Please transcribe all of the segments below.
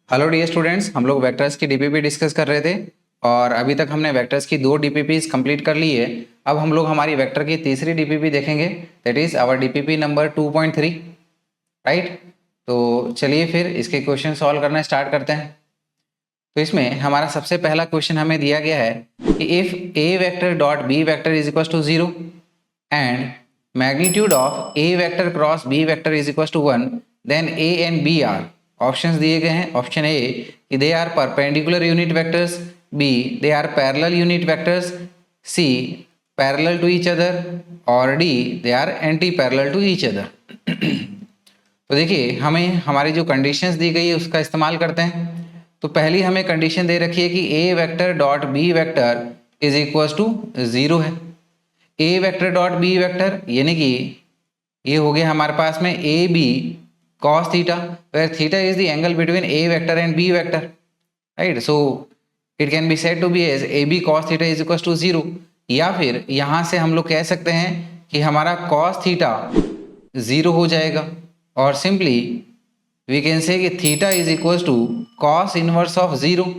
Hello dear students, हम लोग vectors की डीपीपी डिस्कस कर रहे थे और अभी तक हमने वेक्टर्स की 2 डीपीपीज कंप्लीट कर ली है। अब हम लोग हमारी वेक्टर की तीसरी डीपीपी देखेंगे, that is our DPP number 2.3, right. तो चलिए फिर इसके क्वेश्चन सॉल्व करना स्टार्ट करते हैं। तो इसमें हमारा सबसे पहला क्वेश्चन हमें दिया गया है कि if A vector dot B vector is equal to 0 and magnitude of A vector cross B vector is equal to 1, then A and B are, options दिए गए हैं। ऑप्शन ए कि they are perpendicular unit vectors, B they are parallel unit vectors, C parallel to each other, और D they are anti parallel to each other. तो देखिए, हमें हमारी जो कंडीशंस दी गई है उसका इस्तेमाल करते हैं। तो पहली हमें कंडीशन दे रखी है कि ए vector dot B vector is equal to 0 है। A vector dot B vector यानी कि ये हो गया हमारे पास में A B cos theta, where theta is the angle between a vector and b vector, right? So it can be said to be as ab cos theta is equals to 0, या फिर यहाँ से हम लोग कह सकते हैं कि हमारा cos theta 0 हो जाएगा, और सिंपली वी कैन से कि theta is equals to cos inverse of 0,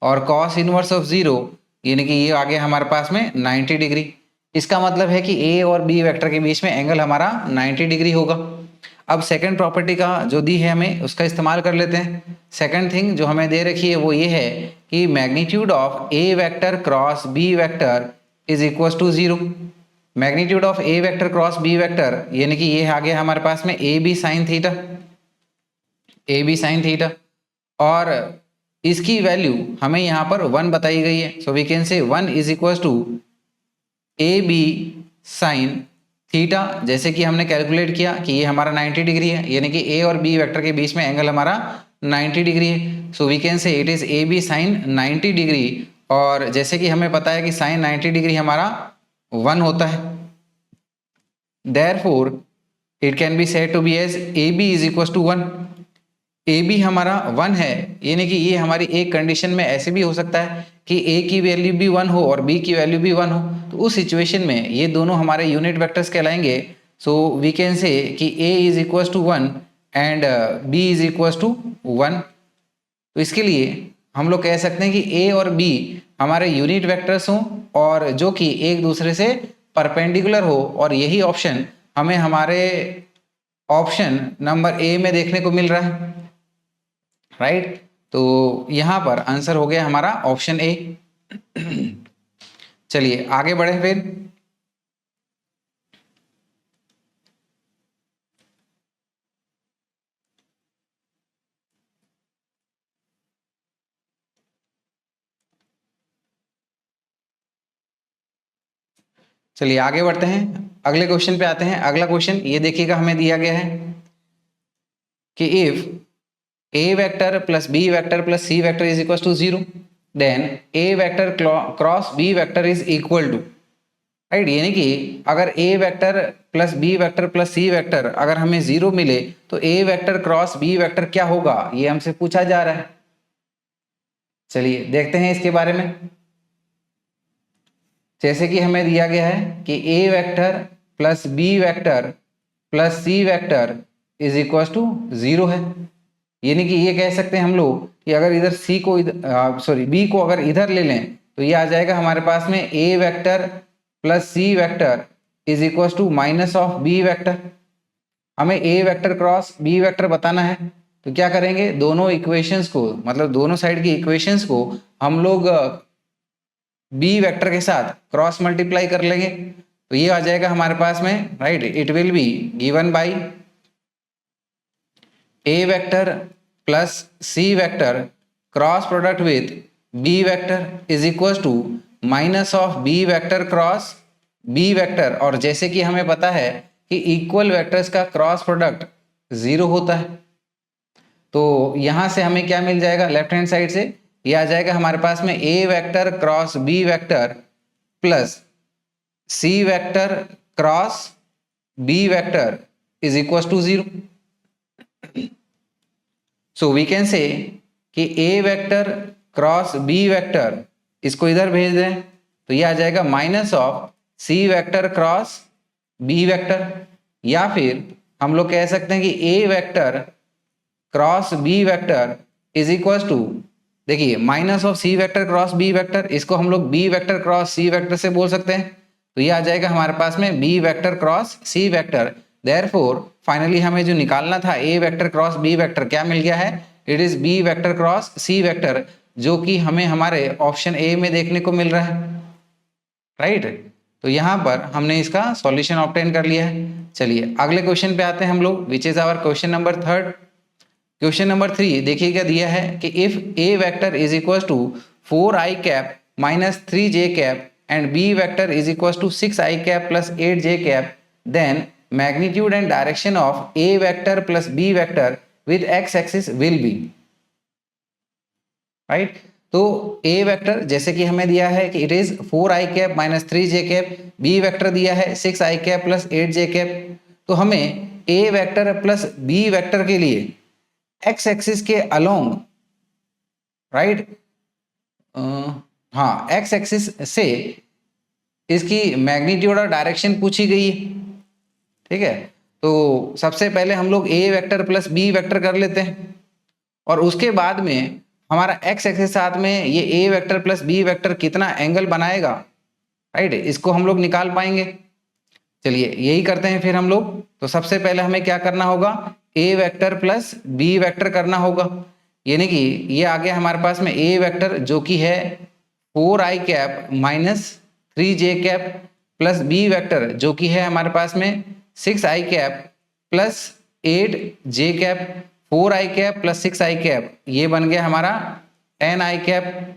और cos इनवर्स ऑफ 0 यानी कि ये आ गया हमारे पास में 90 डिग्री। इसका मतलब है कि a और b वेक्टर के बीच में एंगल हमारा 90 डिग्री होगा। अब सेकंड प्रॉपर्टी का जो दी है हमें उसका इस्तेमाल कर लेते हैं। सेकंड थिंग जो हमें दे रखी है वो ये है कि magnitude of A vector cross B vector is equal to 0। Magnitude of A vector cross B vector यानी कि ये आ गया हमारे पास में A B sine theta, A B sine theta, और इसकी वैल्यू हमें यहाँ पर 1 बताई गई है। So we can say 1 is equal to A B sine theta, जैसे कि हमने कैलकुलेट किया कि ये हमारा 90 डिग्री है, यानी कि ए और बी वेक्टर के बीच में एंगल हमारा 90 डिग्री है। So we can say it is A B sine 90 degree, और जैसे कि हमें पता है कि साइन 90 डिग्री हमारा 1 होता है, therefore it can be said to be as A B is equal to 1। A B हमारा 1 है, यानी कि ये हमारी एक कंडीशन में ऐसे भी हो सकता है कि ए की वैल्यू भी 1 हो और बी की वैल्यू भी 1 हो। तो उस सिचुएशन में ये दोनों हमारे यूनिट वेक्टर्स कहलाएंगे। सो वी कैन से कि A is equal to 1 and B is equal to 1। तो इसके लिए हम लोग कह सकते हैं कि ए और बी हमारे यूनिट वेक्टर्स हों और जो कि एक दूसरे से परपेंडिकुलर हो, और यही ऑप्शन हमें हमारे ऑप्शन नंबर ए में देखने को मिल रहा है, राइट। तो यहां पर आंसर हो गया हमारा ऑप्शन ए। चलिए आगे बढ़े फिर। चलिए आगे बढ़ते हैं, अगले क्वेश्चन पे आते हैं। अगला क्वेश्चन ये देखिएगा, हमें दिया गया है कि if A vector plus B vector plus C vector is equal to 0, then A vector cross B vector is equal to, right. यानी कि अगर A vector plus B vector plus C vector अगर हमें 0 मिले तो A vector cross B vector क्या होगा, ये हमसे पूछा जा रहा है। चलिए देखते हैं इसके बारे में। जैसे कि हमें दिया गया है कि ए vector plus B vector plus C vector is equal to 0 है, यानी कि ये कह सकते हैं हम लोग कि अगर इधर सी को बी को अगर इधर ले लें तो ये आ जाएगा हमारे पास में ए vector plus C vector is equal to minus of B vector. हमें A vector cross B vector बताना है, तो क्या करेंगे, दोनों इक्वेशंस को, मतलब दोनों साइड की इक्वेशंस को हम लोग बी वेक्टर के साथ क्रॉस मल्टीप्लाई कर लेंगे। तो ये आ जाएगा हमारे पास में, right. It will be given by A vector plus C vector cross product with B vector is equal to minus of B vector cross B vector, और जैसे कि हमें पता है कि इक्वल वेक्टर्स का क्रॉस प्रोडक्ट 0 होता है। तो यहां से हमें क्या मिल जाएगा, लेफ्ट हैंड साइड से ये आ जाएगा हमारे पास में ए vector cross B vector plus C vector cross B vector is equal to 0। So we can say कि ए वेक्टर क्रॉस बी वेक्टर, इसको इधर भेज दें तो ये आ जाएगा minus of C vector cross B vector, या फिर हम लोग कह सकते हैं कि ए vector cross B vector is equal to, देखिए minus of C vector cross B vector, इसको हम लोग B vector cross C vector से बोल सकते हैं। तो ये आ जाएगा हमारे पास में B vector cross C vector. Therefore finally हमें जो निकालना था A vector cross B vector क्या मिल गया है, it is B vector cross C vector, जो कि हमें हमारे ऑप्शन ए में देखने को मिल रहा है, राइट। तो यहाँ पर हमने इसका सॉल्यूशन ऑब्टेन कर लिया है। चलिए अगले क्वेश्चन पे आते हैं हम लोग, which is our question number 3। Question number 3 देखिए क्या दिया है कि if A vector is equal to 4i cap minus 3j cap and B vector is equal to 6i cap plus 8j cap, then magnitude and direction of A vector plus B vector with X axis will be, right. तो A vector जैसे कि हमें दिया है कि it इज 4i cap minus 3j cap, B vector दिया है 6i cap plus 8j cap. तो हमें A vector plus B vector के लिए एक्स एक्सिस के अलोंग, राइट, हाँ एक्स एक्सिस से इसकी मैग्नीट्यूड और डायरेक्शन पूछी गई है, ठीक है। तो सबसे पहले हम लोग A vector plus B vector कर लेते हैं और उसके बाद में हमारा एक्स एक्सिस साथ में ये a vector plus B vector कितना एंगल बनाएगा, राइट, इसको हम लोग निकाल पाएंगे। चलिए यही करते हैं फिर हम लोग। तो सबसे पहले हमें क्या करना होगा, ए वेक्टर प्लस बी वेक्टर करना होगा, यानी कि ये आ गया हमारे पास में ए वेक्टर जो कि है 4i cap minus 3j cap plus B vector जो कि है हमारे पास में 6i cap plus 8j cap, 4i cap plus 6i cap, ये बन गया हमारा 10i cap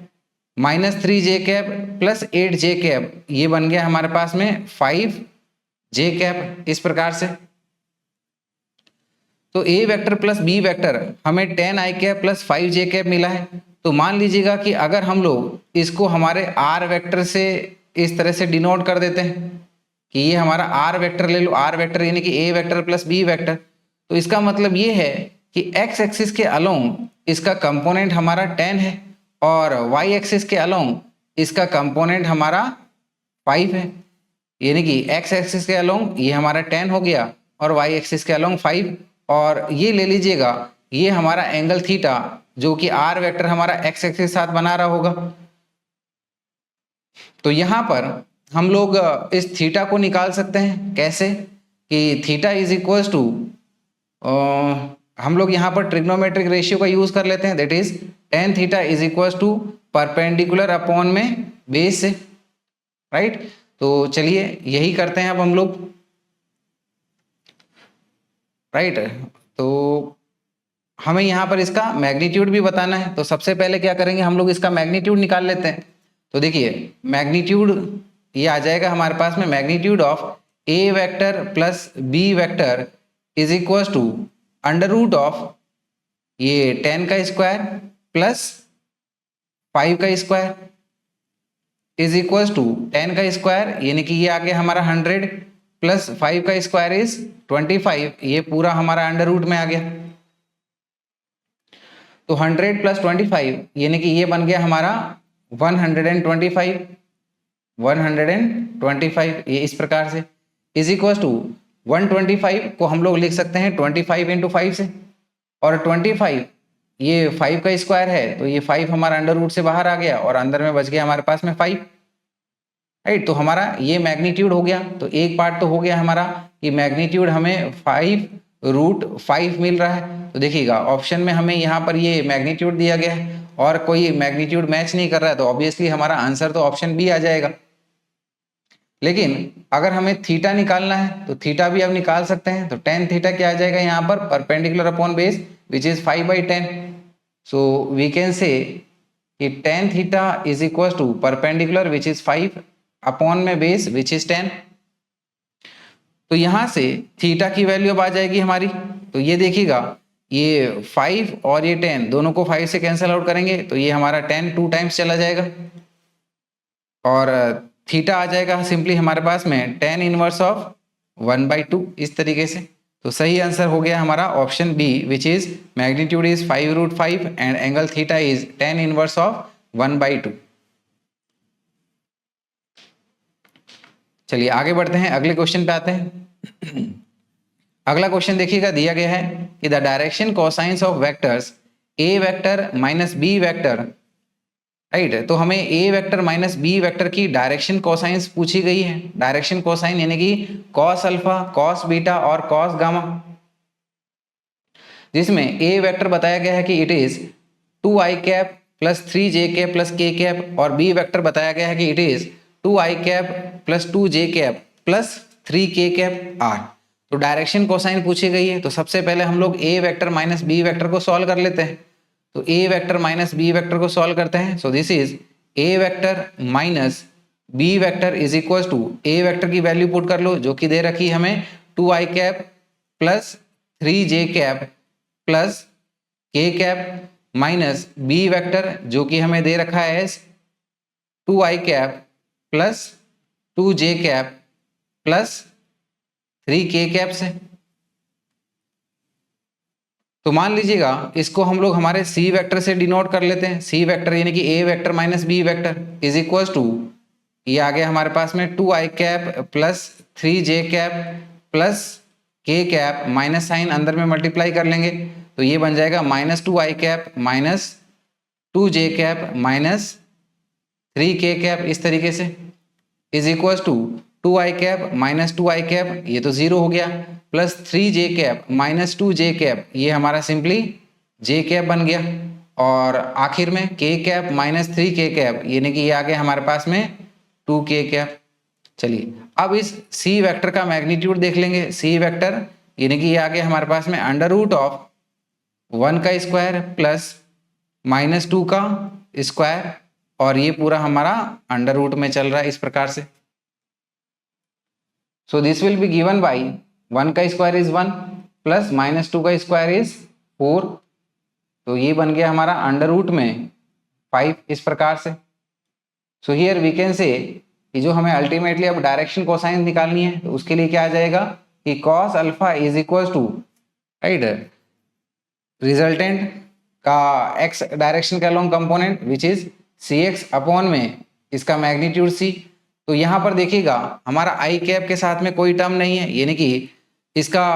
minus 3j cap plus 8j cap, ये बन गया हमारे पास में 5j कैप, इस प्रकार से। तो A vector plus B vector हमें 10i cap plus 5j cap मिला है। तो मान लीजिएगा कि अगर हम लोग इसको हमारे आर वेक्टर से इस तरह से डिनोट कर देते हैं कि ये हमारा आर वेक्टर ले लो, आर वेक्टर यानी कि ए वेक्टर प्लस बी वेक्टर, तो इसका मतलब ये है कि एक्स एक्सिस के अलोंग इसका कंपोनेंट हमारा 10 है और वाई एक्सिस के अलोंग इसका कंपोनेंट हमारा 5 है, यानी कि एक्स एक्सिस के अलोंग ये हमारा 10 हो गया और वाई एक्सिस के अलोंग 5। और ये ले लीजिएगा ये हमारा एंगल थीटा जो कि आर वेक्टर हमारा एक्स एक्सिस के साथ बना रहा होगा। तो यहाँ पर हम लोग इस थीटा को निकाल सकते हैं कैसे, कि थीटा इज इक्वल टू, हम लोग यहाँ पर ट्रिग्नोमेट्रिक रेशियो का यूज कर लेते हैं, that is tan theta is equal to perpendicular upon में बेस से, राइट। तो चलिए यही करते हैं अब हम लोग, राइट। तो हमें यहाँ पर इसका मैग्नीट्यूड भी बताना है, तो सबसे पहले क्या करेंगे हम लोग इसका मैग्नीट्यूड निकाल लेते हैं। तो देखिए मैग्नीट्यूड ये आ जाएगा हमारे पास में, magnitude of A vector plus B vector is equal to under root of ये 10 का स्क्वायर प्लस 5 का स्क्वायर इज इक्वल टू 10 का स्क्वायर यानी कि ये आ गया हमारा 100 प्लस 5 का स्क्वायर इज 25, ये पूरा हमारा अंडर रूट में आ गया। तो 100 प्लस 25 यानी कि ये बन गया हमारा 125, 125 ये इस प्रकार से इज इक्वल टू 125 को हम लोग लिख सकते हैं 25 इंटू 5 से, और 25 ये 5 का स्क्वायर है तो ये 5 हमारा अंडर रूट से बाहर आ गया और अंदर में बच गया हमारे पास में 5, राइट। तो हमारा ये मैग्नीट्यूड हो गया। तो एक पार्ट तो हो गया हमारा कि मैग्नीट्यूड हमें 5√5 मिल रहा है। तो देखिएगा ऑप्शन में हमें यहाँ पर ये मैग्नीट्यूड दिया गया है और कोई मैग्नीट्यूड मैच नहीं कर रहा है, तो ऑब्वियसली हमारा आंसर तो ऑप्शन बी आ जाएगा। लेकिन अगर हमें थीटा निकालना है तो थीटा भी अब निकाल सकते हैं। तो tan थीटा क्या आ जाएगा यहाँ पर, perpendicular upon base which is 5/10। So we can say कि tan theta is equal to perpendicular which is 5 upon में बेस विच इज 10। तो यहाँ से थीटा की वैल्यू अब आ जाएगी हमारी। तो ये देखिएगा ये 5 और ये 10 दोनों को 5 से कैंसिल आउट करेंगे तो ये हमारा 10 2 टाइम्स चला जाएगा और थीटा आ जाएगा सिंपली हमारे पास में tan इनवर्स ऑफ 1/2 इस तरीके से। तो सही आंसर हो गया हमारा option B which is magnitude is 5√5 and angle theta is tan inverse of 1/2। चलिए आगे बढ़ते हैं, अगले क्वेश्चन पे आते हैं। अगला क्वेश्चन देखिएगा दिया गया है कि the direction cosines of vectors A vector minus B vector, right. तो हमें A vector minus B vector की डायरेक्शन कोसाइंस पूछी गई है। डायरेक्शन कोसाइन यानी कि कॉस अल्फा, कॉस बीटा और कॉस गामा, जिसमें ए वेक्टर बताया गया है कि it is 2i cap plus 3j cap plus k cap, और बी वेक्टर बताया गया है कि it is 2i cap plus 2j cap plus 3k cap r। तो डायरेक्शन कोसाइन पूछी गई है, तो सबसे पहले हम लोग A vector minus B vector को सॉल्व कर लेते हैं। तो A vector minus B vector को सॉल्व करते हैं। So this is A vector minus B vector is equal to, A vector की वैल्यू पुट कर लो जो कि दे रखी है हमें 2i cap plus 3j cap plus k cap, minus B vector जो कि हमें दे रखा है 2i cap plus 2j cap plus 3k cap से। तो मान लीजिएगा इसको हम लोग हमारे सी वेक्टर से डिनोट कर लेते हैं। सी वेक्टर यानी कि ए vector minus B vector is equal to, ये आ गया हमारे पास में 2i cap plus 3j cap plus k cap, minus sign अंदर में मल्टीप्लाई कर लेंगे तो ये बन जाएगा minus 2i cap minus 2j cap minus 3k cap, इस तरीके से is equal to 2i cap minus 2i cap, ये तो जीरो हो गया, plus 3j cap minus 2j cap, ये हमारा सिंपली j कैप बन गया, और आखिर में k cap minus 3k cap यानी कि ये आ गया हमारे पास में 2k कैप। चलिए अब इस c वेक्टर का मैग्नीट्यूड देख लेंगे। c वेक्टर यानी कि ये आ गया हमारे पास में अंडर रूट ऑफ 1 का स्क्वायर प्लस माइनस 2 का स्क्वायर, और ये पूरा हमारा अंडर रूट में चल रहा है इस प्रकार से। सो this will be given by 1 का स्क्वायर इज 1 प्लस माइनस 2 का स्क्वायर इज 4, तो ये बन गया हमारा अंडर रूट में 5 इस प्रकार से। सो हियर वी कैन से कि जो हमें अल्टीमेटली अब डायरेक्शन कोसाइन निकालनी है तो उसके लिए क्या आ जाएगा कि cos alpha is equal to, right, resultant का एक्स डायरेक्शन का long component which is cx upon में इसका मैग्नीट्यूड c। तो यहाँ पर देखिएगा हमारा i कैप के साथ में कोई टर्म नहीं है, यानी कि इसका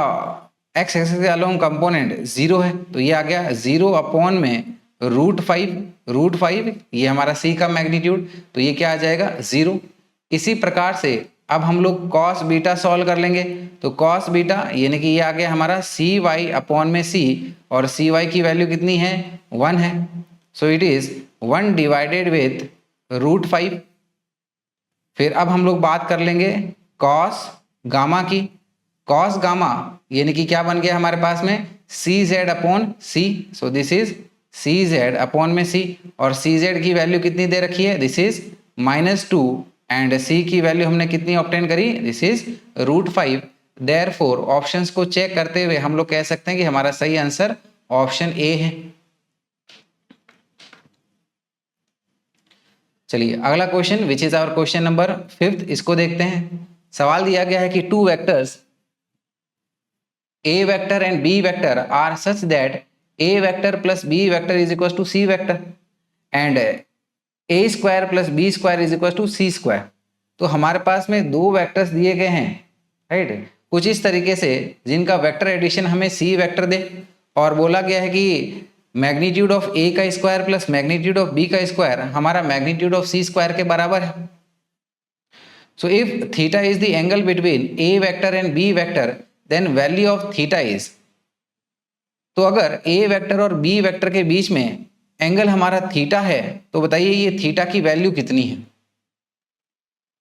x एक्सिस के अलोंग कंपोनेंट 0 है, तो ये आ गया 0 अपॉन में √5 ये हमारा c का मैग्नीट्यूड, तो ये क्या आ जाएगा 0। इसी प्रकार से अब हम लोग कॉस बीटा सॉल्व कर लेंगे। तो कॉस बीटा यानी कि ये आ गया हमारा cy अपॉन में c, और cy की वैल्यू कितनी है 1 है, सो इट इज 1 डिवाइडेड विथ √5। फिर अब हम लोग बात कर लेंगे कॉस गामा की। कॉस गामा यानी कि क्या बन गया हमारे पास में CZ upon C, so this is CZ upon में C, और CZ की वैल्यू कितनी दे रखी है, दिस इज -2, एंड C की वैल्यू हमने कितनी ऑब्टेन करी, दिस इज √5। देयरफॉर ऑप्शंस को चेक करते हुए हम लोग कह सकते हैं कि हमारा सही आंसर ऑप्शन ए है। चलिए अगला question which is our question number 5, इसको देखते हैं। सवाल दिया गया है कि two vectors a vector and b vector are such that a vector plus b vector is equal to c vector and a square plus b square is equal to c square. तो हमारे पास में दो vectors दिए गए हैं, right, कुछ इस तरीके से जिनका वेक्टर एडिशन हमें c वेक्टर दे, और बोला गया है कि मैग्नीट्यूड ऑफ a का square plus magnitude of b का स्क्वायर हमारा मैग्नीट्यूड ऑफ c स्क्वायर के बराबर है। So if theta is the angle between a vector and b vector then value of theta is, तो अगर a वेक्टर और b vector के बीच में एंगल हमारा थीटा है तो बताइए ये थीटा की वैल्यू कितनी है।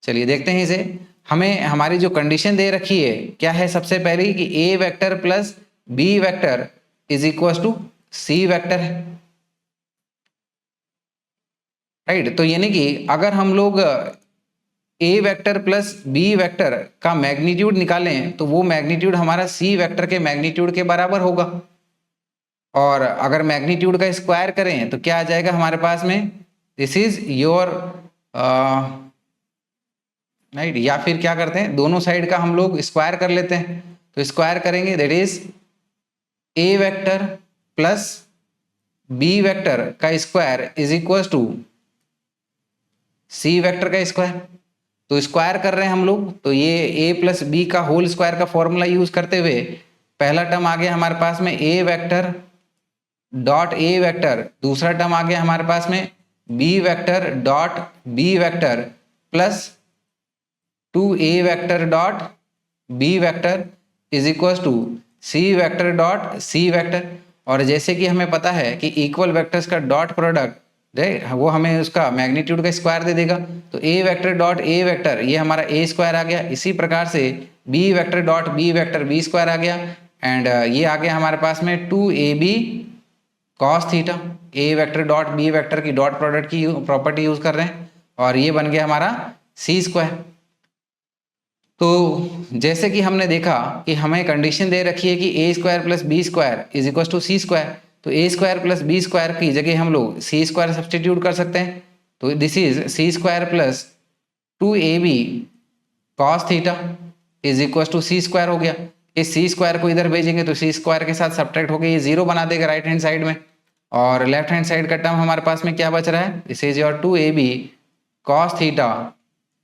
चलिए देखते हैं इसे। हमें हमारी जो कंडीशन दे रखी है क्या है, सबसे पहले कि a vector plus b vector is equal to c vector है, राइट। तो यानी कि अगर हम लोग a vector plus b vector का मैग्नीट्यूड निकालें तो वो मैग्नीट्यूड हमारा c वेक्टर के मैग्नीट्यूड के बराबर होगा, और अगर मैग्नीट्यूड का स्क्वायर करें तो क्या आ जाएगा हमारे पास में, दिस इज योर, राइट, या फिर क्या करते हैं दोनों साइड का हम लोग स्क्वायर कर लेते हैं। तो स्क्वायर करेंगे that is a vector plus b vector का square is equal to c vector का स्क्वायर। तो स्क्वायर कर रहे हैं हम लोग, तो ये a प्लस बी का होल स्क्वायर का फॉर्मूला यूज करते हुए पहला टर्म आ गया हमारे पास में a vector dot A vector, दूसरा टर्म आ गया हमारे पास में B vector dot B vector plus 2a vector dot B vector is equal to C vector dot C vector. और जैसे कि हमें पता है कि इक्वल वेक्टर्स का डॉट प्रोडक्ट वो हमें उसका मैग्नीट्यूड का स्क्वायर दे देगा, तो A vector dot A vector ये हमारा ए स्क्वायर आ गया। इसी प्रकार से B vector dot B vector B square आ गया, एंड ये आ गया हमारे पास में 2ab cos theta. A vector dot B vector की डॉट प्रोडक्ट की प्रॉपर्टी यूज कर रहे हैं, और ये बन गया हमारा सी स्क्वायर। तो जैसे कि हमने देखा कि हमें कंडीशन दे रखी है कि A square plus B square is equal to C square, तो A square plus B square की जगह हम लोग सी स्क्वायर सब्सटीट्यूट कर सकते हैं। तो this is C square plus 2ab cos theta is equal to C square हो गया। इस सी स्क्वायर को इधर भेजेंगे तो सी स्क्वायर के साथ सब्ट्रैक्ट होकर ये जीरो बना देगा राइट हैंड साइड में, और लेफ्ट हैंड साइड का टर्म हमारे पास में क्या बच रहा है, this is your 2ab cos theta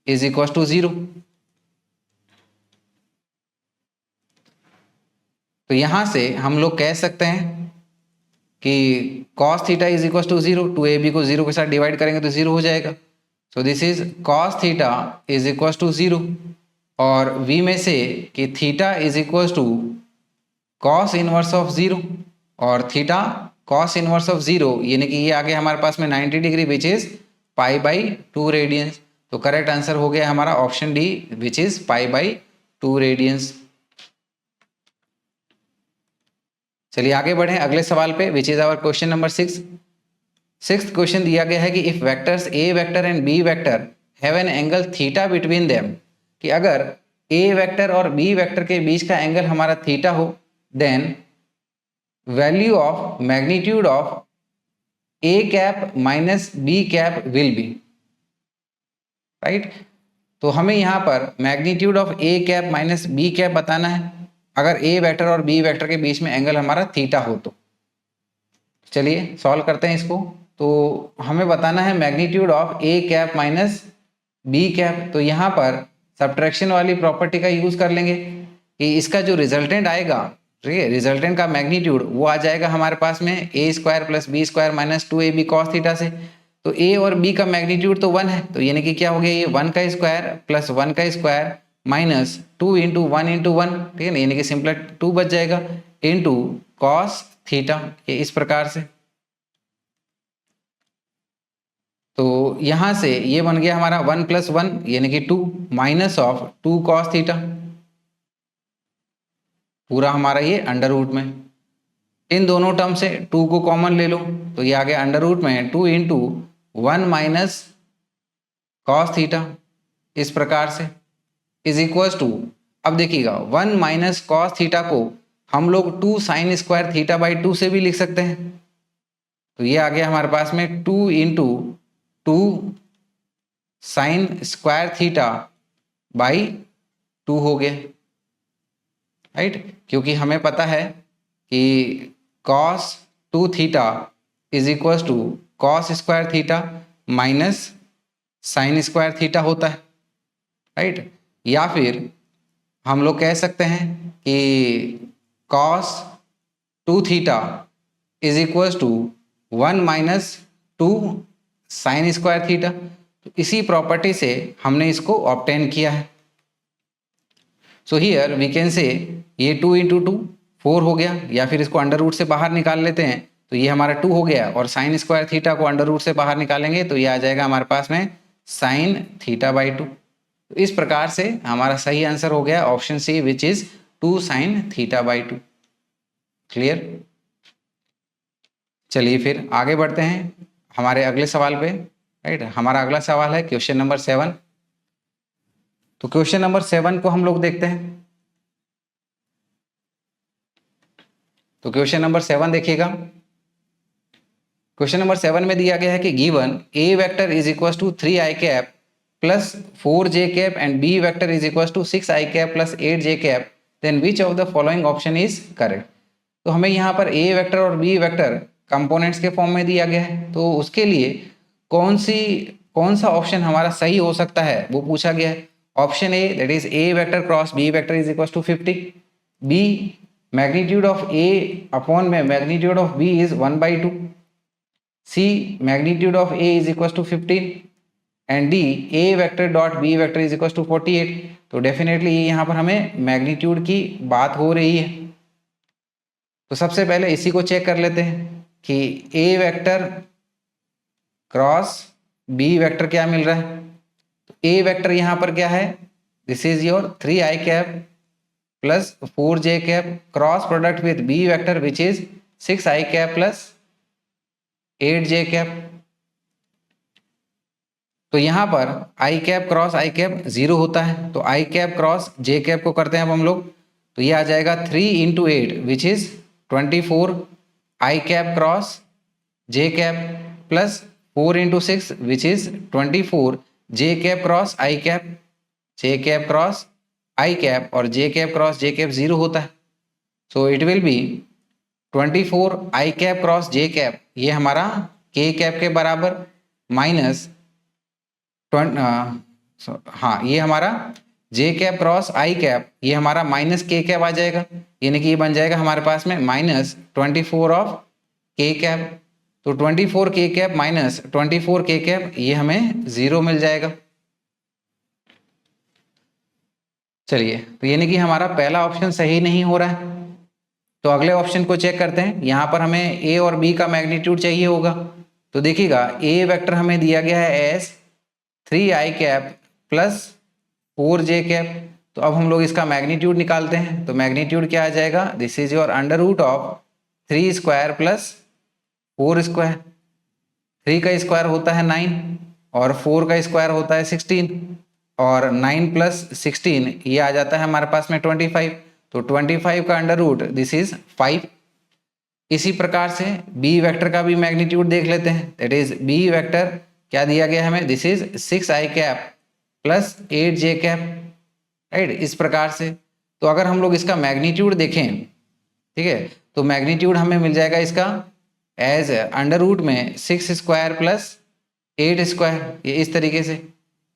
is equal to 0। तो यहां से हम लोग कह सकते हैं कि cos theta is equal to 0, 2ab को 0 के साथ डिवाइड करेंगे तो 0 हो जाएगा। So this is cos theta is equal to 0, और v में से कि theta is equal to cos inverse of 0, और थीटा cos इनवर्स ऑफ 0 यानी कि ये आ गया हमारे पास में 90 degree which is pi by 2 radians. तो करेक्ट आंसर हो गया हमारा option D which is pi by 2 radians. चलिए आगे बढ़ें अगले सवाल पे, which is our question number 6। Sixth question दिया गया है कि if vectors A vector and B vector have an angle theta between them, कि अगर ए वेक्टर और बी वेक्टर के बीच का एंगल हमारा थीटा हो, then value of magnitude of A cap minus B cap will be, right. तो हमें यहाँ पर magnitude of A cap minus B cap बताना है अगर ए वेक्टर और बी वेक्टर के बीच में एंगल हमारा थीटा हो तो। चलिए सॉल्व करते हैं इसको। तो हमें बताना है magnitude of A cap minus B cap, तो यहाँ पर सब्ट्रैक्शन वाली प्रॉपर्टी का यूज कर लेंगे कि इसका जो रिजल्टेंट आएगा, ठीक है, रिजल्टेंट का मैग्नीट्यूड वो आ जाएगा हमारे पास में A square plus B square minus 2ab cos theta से। तो ए और बी का मैग्नीट्यूड तो 1 है, तो यानी कि क्या हो गया, ये 1 का स्क्वायर प्लस 1 का स्क्वायर माइनस 2 इंटू 1 इंटू 1, ठीक है ना, यानी कि सिंपल 2 बच जाएगा इंटू कॉस थीटा, ये इस प्रकार से। तो यहां से ये बन गया हमारा 1 प्लस 1 यानी कि 2 माइनस ऑफ 2 कॉस थीटा, पूरा हमारा ये अंडर रूट में। इन दोनों टर्म से 2 को कॉमन ले लो तो ये आ गया अंडर रूट में 2 इंटू 1 माइनस कॉस थीटा, इस प्रकार से इज इक्वल टू, अब देखिएगा 1 माइनस कॉस थीटा को हम लोग 2 साइन स्क्वायर थीटा बाई 2 से भी लिख सकते हैं। तो ये आ गया हमारे पास में 2 into 2 sine square theta by 2 हो गया, राइट। क्योंकि हमें पता है कि cos 2 theta is equal to cos square theta minus sine square theta होता है, राइट। या फिर हम लोग कह सकते हैं कि cos 2 theta is equal to 1 minus 2 sine square theta. तो इसी प्रॉपर्टी से हमने इसको ऑब्टेन किया है। सो हियर वी कैन से ये 2 इंटू 2 4 हो गया, या फिर इसको अंडर रूट से बाहर निकाल लेते हैं तो ये हमारा 2 हो गया, और साइन स्क्वायर थीटा को अंडर रूट से बाहर निकालेंगे तो ये आ जाएगा हमारे पास में साइन थीटा बाई 2। तो इस प्रकार से हमारा सही आंसर हो गया option C which is 2 sine theta by 2। Clear. चलिए फिर आगे बढ़ते हैं हमारे अगले सवाल पे, राइट। हमारा अगला सवाल है क्वेश्चन नंबर 7। तो क्वेश्चन नंबर 7 को हम लोग देखते हैं। तो क्वेश्चन नंबर 7 देखिएगा। क्वेश्चन नंबर 7 में दिया गया है कि given A vector is equal to 3i cap plus 4j cap and B vector is equal to 6i cap plus 8j cap, then which of the following option is correct. तो हमें यहाँ पर ए vector और B vector components के form में दिया गया है, तो उसके लिए कौन सा ऑप्शन हमारा सही हो सकता है वो पूछा गया है। Option A that is A vector cross B vector is equal to 50, B magnitude of A upon में magnitude of B is 1/2, C magnitude of A is equal to 15 and D A vector dot B vector is equal to 48। तो definitely यहाँ पर हमें magnitude की बात हो रही है। तो सबसे पहले इसी को चेक कर लेते हैं कि ए वेक्टर क्रॉस बी वेक्टर क्या मिल रहा है। तो ए वेक्टर यहाँ पर क्या है, this is your 3i cap plus 4j cap cross product with B vector which is 6i cap plus 8j cap. तो यहाँ पर i cap cross i cap 0 होता है, तो i cap cross j cap को करते हैं अब हम लोग। तो ये आ जाएगा 3 into 8 which is 24 i cap cross j cap plus 4 into 6 which is 24 j cap cross i cap, j cap cross i cap और j cap cross j cap 0 होता है। सो it will B 24 i cap cross j cap, ये हमारा k cap के बराबर minus हाँ ये हमारा j cap cross i cap, ये हमारा माइनस k कैप आ जाएगा, यानी कि ये बन जाएगा हमारे पास में माइनस 24 ऑफ k कैप। तो 24 k cap minus 24 k cap ये हमें 0 मिल जाएगा। चलिए, तो यानी कि हमारा पहला ऑप्शन सही नहीं हो रहा है। तो अगले ऑप्शन को चेक करते हैं। यहाँ पर हमें a और b का मैग्नीट्यूड चाहिए होगा। तो देखिएगा a वेक्टर हमें दिया गया है S 3i cap plus 4j cap. तो अब हम लोग इसका मैग्नीट्यूड निकालते हैं। तो मैग्नीट्यूड क्या आ जाएगा, this is your under root of 3 square plus 4 square. 3 का स्क्वायर होता है 9 और 4 का स्क्वायर होता है 16 और 9 प्लस 16 ये आ जाता है हमारे पास में 25। तो 25 का अंडर रूट दिस इज 5। इसी प्रकार से बी वेक्टर का भी मैग्नीट्यूड देख लेते हैं। दैट इज बी वेक्टर क्या दिया गया हमें, this is 6i cap plus 8j cap, right. इस प्रकार से तो अगर हम लोग इसका मैग्नीट्यूड देखें, ठीक है, तो मैग्नीट्यूड हमें मिल जाएगा इसका एज अंडर रूट में 6 स्क्वायर प्लस 8 स्क्वायर, ये इस तरीके से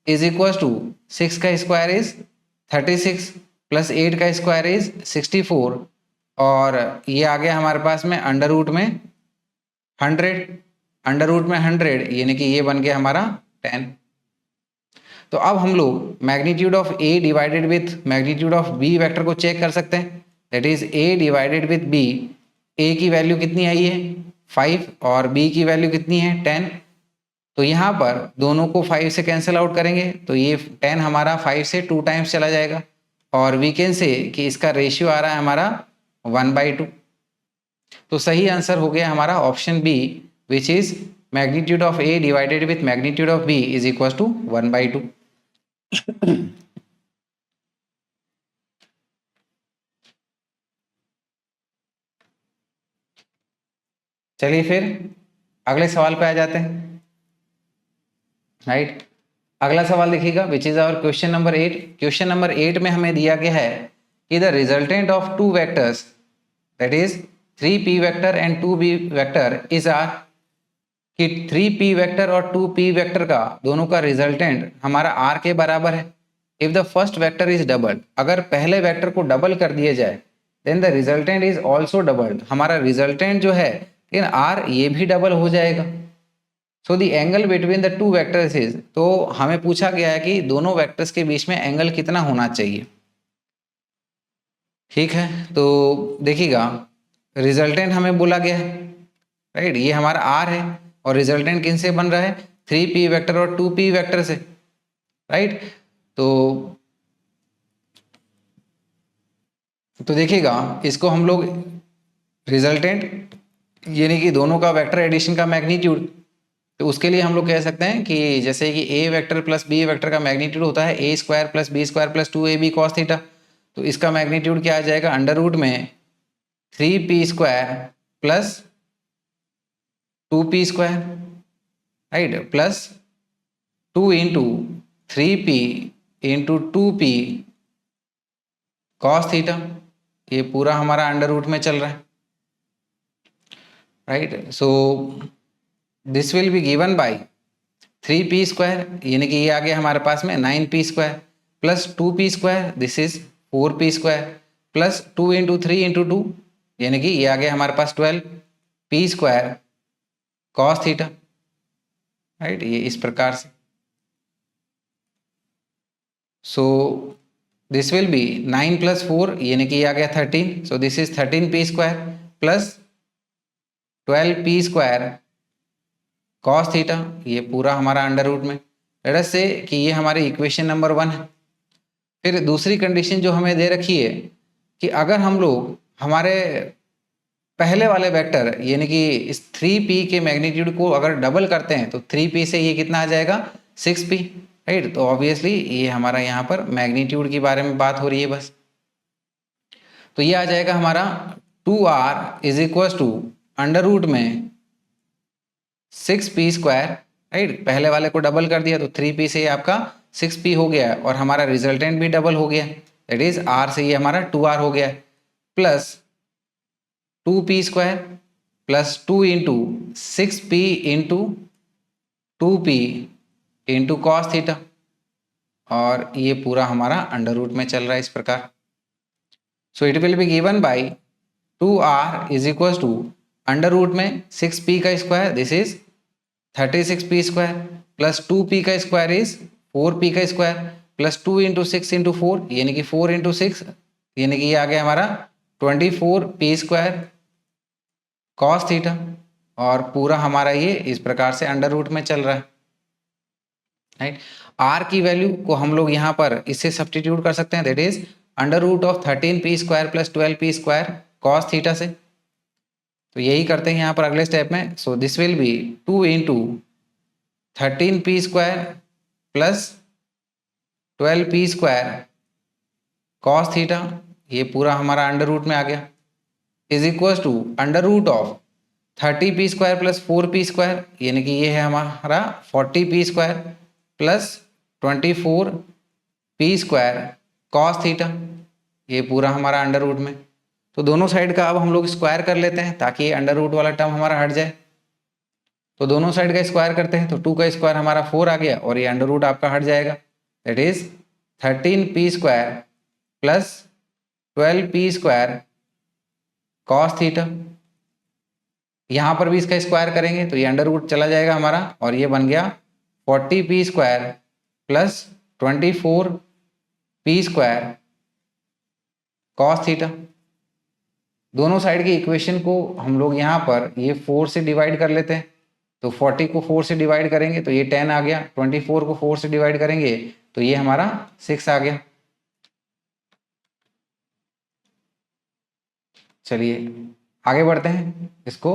इज इक्वल टू 6 का स्क्वायर इज 36 प्लस 8 का स्क्वायर इज 64 और ये आ गया हमारे पास में अंडर रूट में 100, अंडर रूट में 100 यानी कि ये बन गया हमारा 10। तो अब हम लोग magnitude of a divided with magnitude of b vector को चेक कर सकते हैं। That is a divided with b, a की वैल्यू कितनी आई है 5 और b की वैल्यू कितनी है 10। तो यहाँ पर दोनों को 5 से कैंसिल आउट करेंगे तो ये 10 हमारा 5 से 2 टाइम्स चला जाएगा और वी कैन से कि इसका रेशियो आ रहा है हमारा 1/2। तो सही आंसर हो गया हमारा option B which is magnitude of a divided with magnitude of b is equal to 1/2। चलिए फिर अगले सवाल पे आ जाते हैं, राइट। अगला सवाल देखिएगा which is our question number 8। Question number 8 में हमें दिया गया है कि the resultant of 2 vectors that is 3p vector and 2b vector is R, कि 3p वेक्टर और 2p वेक्टर का दोनों का रिजल्टेंट हमारा r के बराबर है। If the first vector is doubled, अगर पहले वेक्टर को डबल कर दिया जाए then the resultant is also doubled, हमारा रिजल्टेंट जो है लेकिन r ये भी डबल हो जाएगा। So the angle between the 2 vectors is, तो हमें पूछा गया है कि दोनों वेक्टर्स के बीच में एंगल कितना होना चाहिए, ठीक है। तो देखिएगा रिजल्टेंट हमें बोला गया है, राइट, ये हमारा r है और रिजल्टेंट किन से बन रहा है 3p वेक्टर और 2p वेक्टर से, राइट। तो देखिएगा इसको हम लोग रिजल्टेंट यानी कि दोनों का वेक्टर एडिशन का मैग्नीट्यूड, तो उसके लिए हम लोग कह सकते हैं कि जैसे कि a vector plus b vector का मैग्नीट्यूड होता है a square plus b square plus 2ab cos theta. तो इसका मैग्नीट्यूड क्या आ जाएगा अंडर रूट में 3p square plus 2p square, right, plus 2 into 3p into 2p cos theta. ये पूरा हमारा अंडर रूट में चल रहा है, right. So this will be given bye 3p square यानी कि ये आ गया हमारे पास में 9p square plus 2p square this is 4p square. Plus 2 into 3 into 2, यानी कि ये आ गया हमारे पास 12 P square cos theta, right, ये इस प्रकार से। सो दिस विल बी 9 प्लस 4, यानी कि ये आ गया 13, सो this is 13 P square plus 12 P square cos theta, ये पूरा हमारा अंडर रूट में। लेट अस से कि ये हमारी इक्वेशन नंबर 1 है। फिर दूसरी कंडीशन जो हमें दे रखी है कि अगर हम लोग हमारे पहले वाले वेक्टर यानी कि इस 3p के मैग्नीट्यूड को अगर डबल करते हैं तो 3p से ये कितना आ जाएगा 6p, राइट। तो ऑब्वियसली ये हमारा यहाँ पर मैग्नीट्यूड के बारे में बात हो रही है बस। तो ये आ जाएगा हमारा 2r is equal to under root में 6p स्क्वायर, राइट। पहले वाले को डबल कर दिया तो 3p से आपका 6p हो गया और हमारा रिजल्टेंट भी डबल हो गया, दैट इज r से ये हमारा 2r हो गया, plus 2p square plus 2 into 6p into 2p into cos theta, और ये पूरा हमारा अंडर रूट में चल रहा है इस प्रकार। So it will be given by 2r is equal to under root में 6p का square, this is 36p square, plus 2p का स्क्वायर इज 4p का स्क्वायर, प्लस 2 इंटू 6 इंटू 4, यानी कि 4 इंटू 6, यानी कि ये आ गया हमारा 24p स्क्वायर कॉस थीटा, और पूरा हमारा ये इस प्रकार से अंडर रूट में चल रहा है, राइट। आर की वैल्यू को हम लोग यहाँ पर इससे सब्स्टिट्यूट कर सकते हैं, that is under root of 13p square plus 12p square cos theta से। तो यही करते हैं यहाँ पर अगले स्टेप में। So this will be 2 into 13p square plus 12p square cos theta, ये पूरा हमारा अंडर रूट में आ गया, is equal to under root of 30p square plus 4p square, यानी कि ये है हमारा 40p square plus 24p square cos theta, ये पूरा हमारा अंडर रूट में। तो दोनों साइड का अब हम लोग स्क्वायर कर लेते हैं ताकि ये अंडर रूट वाला टर्म हमारा हट जाए। तो दोनों साइड का स्क्वायर करते हैं तो 2 का स्क्वायर हमारा 4 आ गया और ये अंडर रूट आपका हट जाएगा, that is 13p square plus 12p square cos theta. यहाँ पर भी इसका स्क्वायर करेंगे तो ये अंडर रूट चला जाएगा हमारा और ये बन गया 40p square plus 24p square cos theta. दोनों साइड की इक्वेशन को हम लोग यहाँ पर ये 4 से डिवाइड कर लेते हैं, तो 40 को 4 से डिवाइड करेंगे तो ये 10 आ गया, 24 को 4 से डिवाइड करेंगे तो ये हमारा 6 आ गया। चलिए आगे बढ़ते हैं, इसको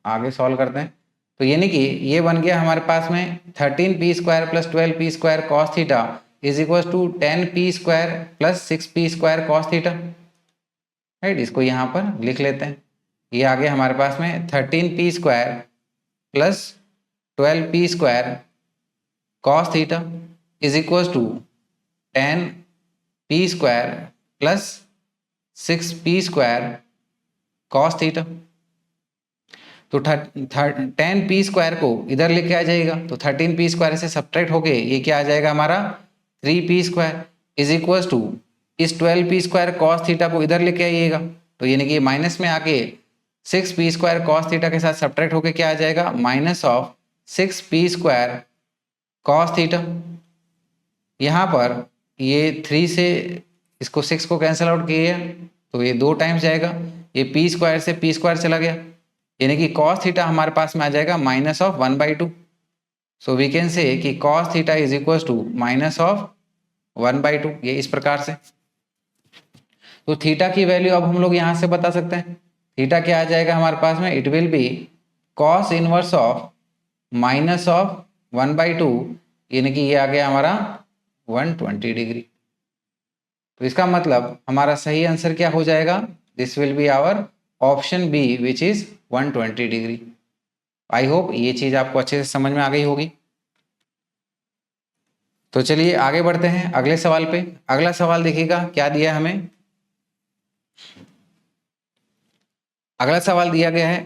आगे सॉल्व करते हैं। तो यानी कि ये बन गया हमारे पास में 13p square plus 12p square cos theta is equal to 10p square plus 6p square cos theta, right. इसको यहाँ पर लिख लेते हैं, ये आ गया हमारे पास में 13p square plus 12p square cos theta is equal to 10p square plus 6p square cos theta. तो 10p स्क्वायर को इधर लेके आ जाएगा तो 13p स्क्वायर से सब्ट्रैक्ट होके ये क्या आ जाएगा हमारा 3p square is equal to इस 12p स्क्वायर कॉस थीटा को इधर लेके आइएगा तो यानी कि माइनस में आके 6p स्क्वायर कॉस थीटा के साथ सब्ट्रैक्ट होके क्या आ जाएगा minus of 6p square cos theta. यहाँ पर ये 3 से इसको 6 को कैंसिल आउट किया तो ये 2 टाइम्स जाएगा, ये p स्क्वायर से p स्क्वायर चला गया, यानी कि cos थीटा हमारे पास में आ जाएगा minus of 1/2। So we can say कि cos theta is equal to minus of 1/2, ये इस प्रकार से। तो थीटा की वैल्यू अब हम लोग यहाँ से बता सकते हैं, थीटा क्या आ जाएगा हमारे पास में, it will B cos inverse of minus of 1/2, यानी कि ये आ गया हमारा 120 डिग्री। तो इसका मतलब हमारा सही आंसर क्या हो जाएगा, this will be our option B which is 120 degree. I hope ये चीज आपको अच्छे से समझ में आ गई होगी। तो चलिए आगे बढ़ते हैं अगले सवाल पे। अगला सवाल देखिएगा क्या दिया हमें। अगला सवाल दिया गया है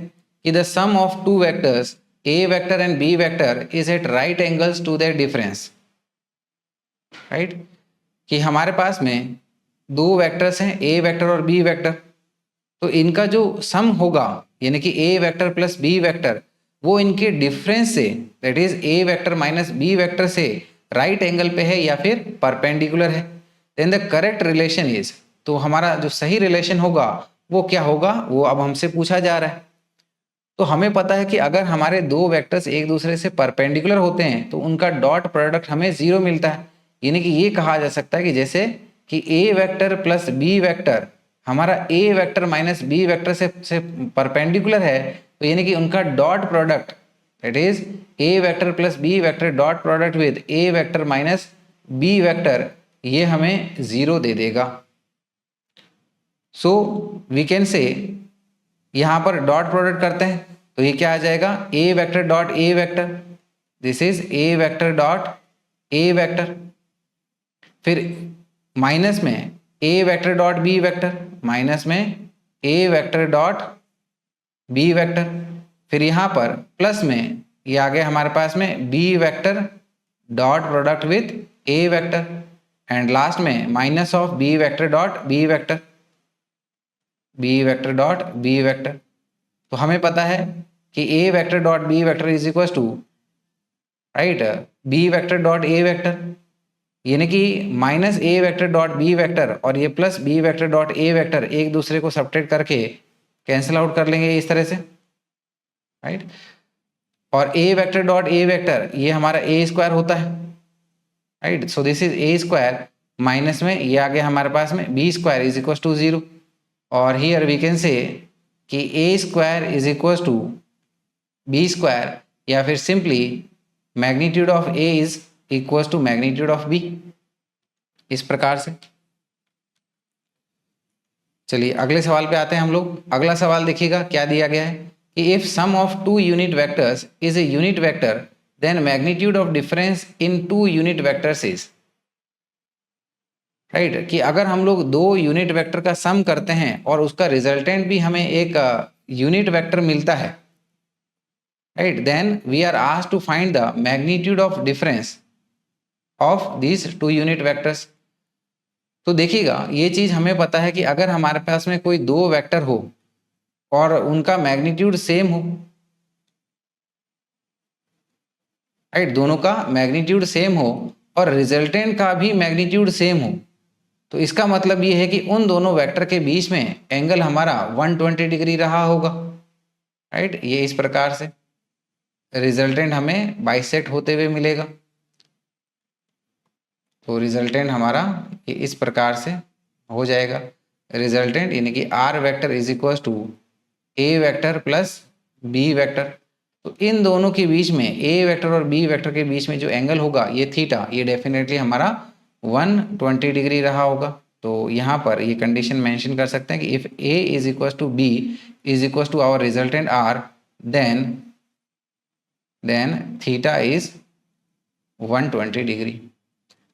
कि the sum of two vectors A vector and B vector is at right angles to their difference, right. कि हमारे पास में दो वेक्टर्स हैं ए वेक्टर और बी वेक्टर, तो इनका जो सम होगा यानी कि ए वेक्टर प्लस बी वेक्टर वो इनके डिफरेंस से that is A vector minus B vector से राइट एंगल पे है या फिर परपेंडिकुलर है। Then the correct relation is, तो हमारा जो सही रिलेशन होगा वो क्या होगा, वो अब हमसे पूछा जा रहा है। तो हमें पता है कि अगर हमारे दो वेक्टर्स एक दूसरे से परपेंडिकुलर होते हैं तो उनका डॉट प्रोडक्ट हमें जीरो मिलता है। यानी कि ये कहा जा सकता है कि जैसे कि ए वेक्टर प्लस बी वेक्टर हमारा A vector minus B vector से परपेंडिकुलर है, तो यानी कि उनका dot product that is A vector plus B vector dot product with A vector minus B vector ये हमें जीरो दे देगा। सो वी कैन से यहां पर डॉट प्रोडक्ट करते हैं तो ये क्या आ जाएगा, A vector dot A vector, this is A vector dot A vector, फिर माइनस में ए vector dot B vector, minus में ए वेक्टर डॉट बी वेक्टर, फिर यहां पर प्लस में ये आ गया हमारे पास में B vector dot product with A vector, and last में minus of B vector dot B vector, B vector dot B vector. तो हमें पता है कि ए vector dot B vector is equal to right B vector dot A vector, यानी कि minus ए vector dot B vector और ये plus B vector dot A vector एक दूसरे को सब्ट्रैक्ट करके कैंसिल आउट कर लेंगे इस तरह से, राइट। और A vector dot A vector ये हमारा ए स्क्वायर होता है, right. So this is A square minus में ये आ गया हमारे पास में B square is equal to zero, और हियर वी कैन से कि A square is equal to B square, या फिर simply magnitude of A is equal to magnitude of B, इस प्रकार से। चलिए अगले सवाल पे आते हैं हम लोग। अगला सवाल देखिएगा क्या दिया गया है कि if sum of two unit vectors is a unit vector then magnitude of difference in two unit vectors is, right. कि अगर हम लोग दो यूनिट वेक्टर का सम करते हैं और उसका रिजल्टेंट भी हमें एक यूनिट वेक्टर मिलता है, right, then we are asked to find the magnitude of difference of these two unit vectors. तो देखिएगा ये चीज हमें पता है कि अगर हमारे पास में कोई दो वेक्टर हो और उनका मैग्नीट्यूड सेम हो, राइट, दोनों का मैग्नीट्यूड सेम हो और रिजल्टेंट का भी मैग्नीट्यूड सेम हो, तो इसका मतलब ये है कि उन दोनों वेक्टर के बीच में एंगल हमारा 120 डिग्री रहा होगा, राइट। ये इस प्रकार से रिजल्टेंट हमें बाइसेक्ट होते हुए मिलेगा। तो रिजल्टेंट हमारा ये इस प्रकार से हो जाएगा, रिजल्टेंट यानी कि R vector is equal to A vector plus B vector. तो इन दोनों के बीच में ए वेक्टर और बी वेक्टर के बीच में जो एंगल होगा ये थीटा, ये डेफिनेटली हमारा 120 डिग्री रहा होगा। तो यहाँ पर ये कंडीशन मेंशन कर सकते हैं कि if A is equal to B is equal to our resultant R then theta is 120 degree.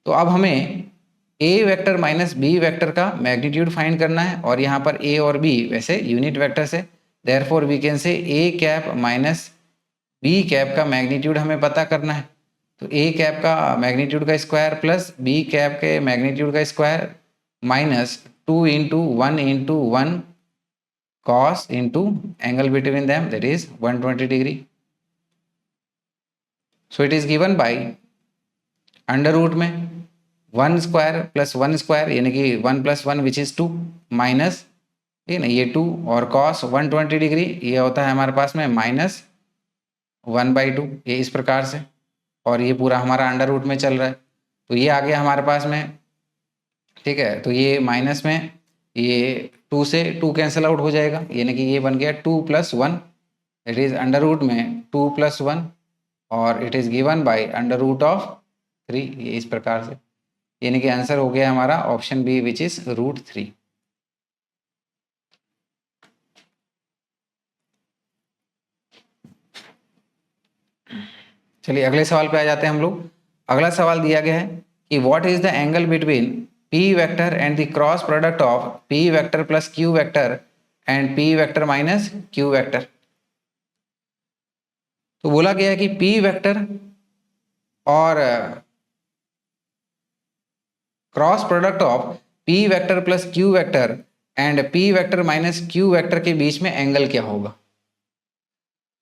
तो अब हमें A vector minus B vector का मैग्नीट्यूड फाइंड करना है, और यहाँ पर ए और बी वैसे यूनिट वेक्टर्स है, therefore we can say A cap minus B cap का मैग्नीट्यूड हमें पता करना है। तो ए कैप का मैग्नीट्यूड का स्क्वायर प्लस बी कैप के मैग्नीट्यूड का square minus 2 into 1 into 1 cos into angle between them that is 120 degree. So it is given by under root में 1 स्क्वायर प्लस 1 स्क्वायर यानी कि 1 प्लस 1 विच इज 2 माइनस ये 2 और cos 120 degree ये होता है हमारे पास में माइनस 1/2, ये इस प्रकार से, और ये पूरा हमारा अंडर रूट में चल रहा है। तो ये आ गया हमारे पास में, ठीक है। तो ये माइनस में ये 2 से 2 कैंसिल आउट हो जाएगा, यानी कि ये बन गया 2 + 1, इट इज अंडर रूट में 2 + 1 और it is given by under root of 3, ये इस प्रकार से, यानी कि आंसर हो गया हमारा ऑप्शन बी विच इज √3। चलिए अगले सवाल पे आ जाते हैं हम लोग। अगला सवाल दिया गया है कि what is the angle between p vector and the cross product of p vector plus q vector and p vector minus q vector. तो बोला गया है कि p वेक्टर और cross product of P vector plus Q vector and P vector minus Q vector के बीच में angle क्या होगा।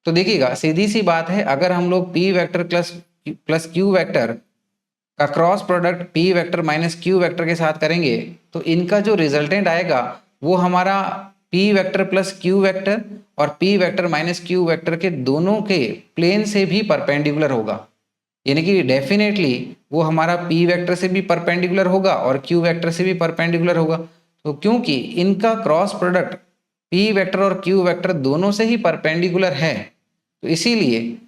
तो देखिएगा सीधी सी बात है, अगर हम लोग P vector plus Q vector का cross product P vector minus Q vector के साथ करेंगे तो इनका जो रिजल्टेंट आएगा वो हमारा P vector plus Q vector और P vector minus Q vector के दोनों के प्लेन से भी परपेंडिकुलर होगा। यानी कि डेफिनेटली वो हमारा पी वेक्टर से भी परपेंडिकुलर होगा और क्यू वेक्टर से भी परपेंडिकुलर होगा। तो क्योंकि इनका क्रॉस प्रोडक्ट पी वेक्टर और क्यू वेक्टर दोनों से ही परपेंडिकुलर है, तो इसीलिए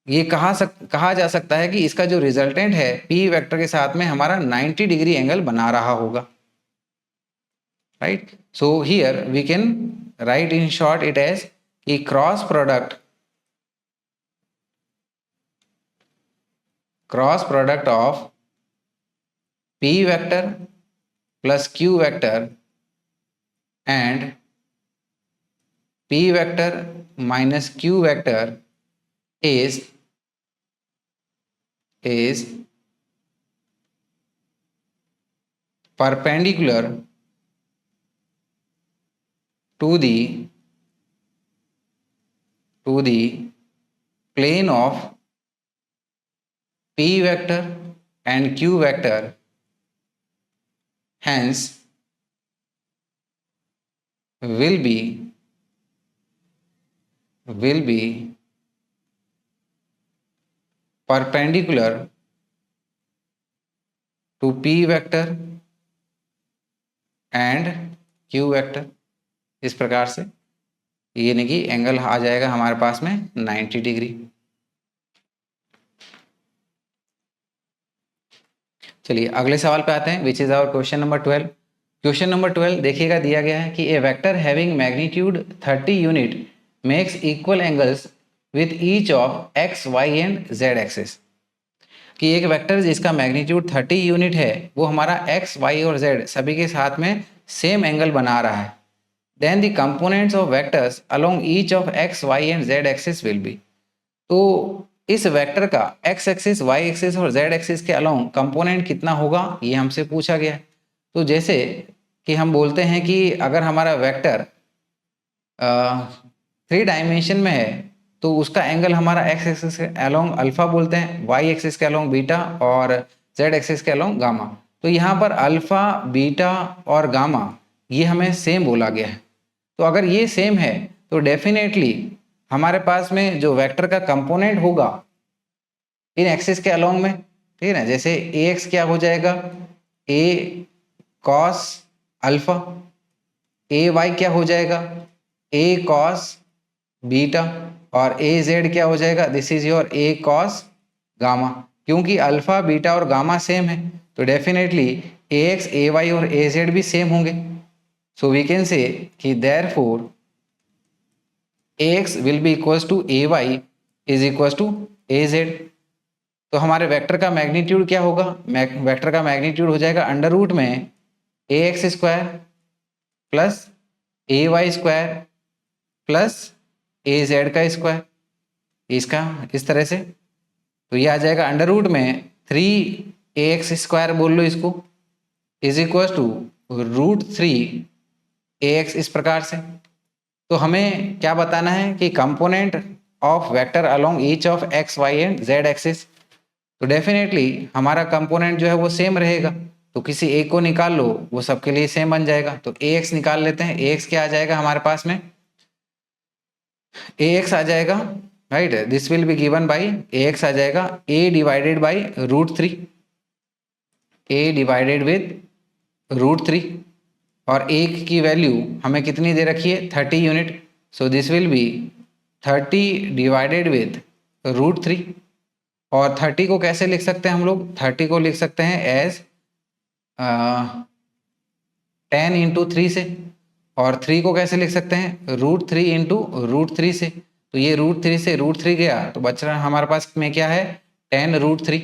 ये कहा जा सकता है कि इसका जो रिजल्टेंट है पी वेक्टर के साथ में हमारा 90 डिग्री एंगल बना रहा होगा। Right, so here we can write in short it as कि cross product of p vector plus q vector and p vector minus q vector is perpendicular to the plane of p vector and q vector, hence will be perpendicular to p vector and q vector। इस प्रकार से यानी कि angle आ जाएगा हमारे पास में 90 degree. चलिए अगले सवाल पे आते हैं, which is our question number 12। Question number 12 देखिएगा, दिया गया है कि ए vector having magnitude 30 unit makes equal angles with each of X Y and Z axis. कि एक वेक्टर जिसका मैग्नीट्यूड 30 यूनिट है वो हमारा एक्स वाई और जेड सभी के साथ में सेम एंगल बना रहा है। Then the components of vectors along each of X Y and Z axis will be. तो इस वेक्टर का एक्स एक्सिस वाई एक्सिस और जेड एक्सिस के अलोंग कंपोनेंट कितना होगा ये हमसे पूछा गया है। तो जैसे कि हम बोलते हैं कि अगर हमारा वेक्टर 3 डायमेंशन में है तो उसका एंगल हमारा एक्स एक्सिस के अलोंग अल्फा बोलते हैं, वाई एक्सिस के अलोंग बीटा और जेड एक्सिस के अलोंग गामा। तो यहाँ पर अल्फा बीटा और गामा ये हमें सेम बोला गया है। तो अगर ये सेम है तो डेफिनेटली हमारे पास में जो वेक्टर का कंपोनेंट होगा इन एक्सिस के अलोंग में, ठीक है ना, जैसे ए एक्स क्या हो जाएगा ए कॉस अल्फा, ए वाई क्या हो जाएगा ए कॉस बीटा और ए जेड क्या हो जाएगा this is your A cos gamma. क्योंकि अल्फा बीटा और गामा सेम है तो डेफिनेटली ए एक्स ए वाई और ए जेड भी सेम होंगे। सो वी कैन से कि therefore ax will be equals to ay is equals to az। तो हमारे वेक्टर का मैग्नीट्यूड क्या होगा, वेक्टर का मैग्नीट्यूड हो जाएगा अंडर रूट में ए एक्स स्क्वायर प्लस ए वाई स्क्वायर प्लस ए जेड का स्क्वायर, इसका इस तरह से। तो ये आ जाएगा अंडर रूट में 3 ax स्क्वायर बोल लो इसको इज इक्वल टू √3 ax, इस प्रकार से। तो हमें क्या बताना है कि component of vector along each of X Y and Z axis. तो डेफिनेटली हमारा कंपोनेंट जो है वो सेम रहेगा, तो किसी एक को निकाल लो वो सबके लिए सेम बन जाएगा। तो ए एक्स निकाल लेते हैं, ए एक्स क्या आ जाएगा हमारे पास में ए एक्स आ जाएगा, right, this will be given by A X आ जाएगा A divided by √3, A divided with √3 और एक की वैल्यू हमें कितनी दे रखी है 30 unit. So this will B 30 divided with √3। और 30 को कैसे लिख सकते हैं हम लोग, 30 को लिख सकते हैं एज 10 इंटू 3 से, और 3 को कैसे लिख सकते हैं √3 इंटू √3 से। तो ये √3 से √3 गया तो बच रहा हमारे पास में क्या है 10√3।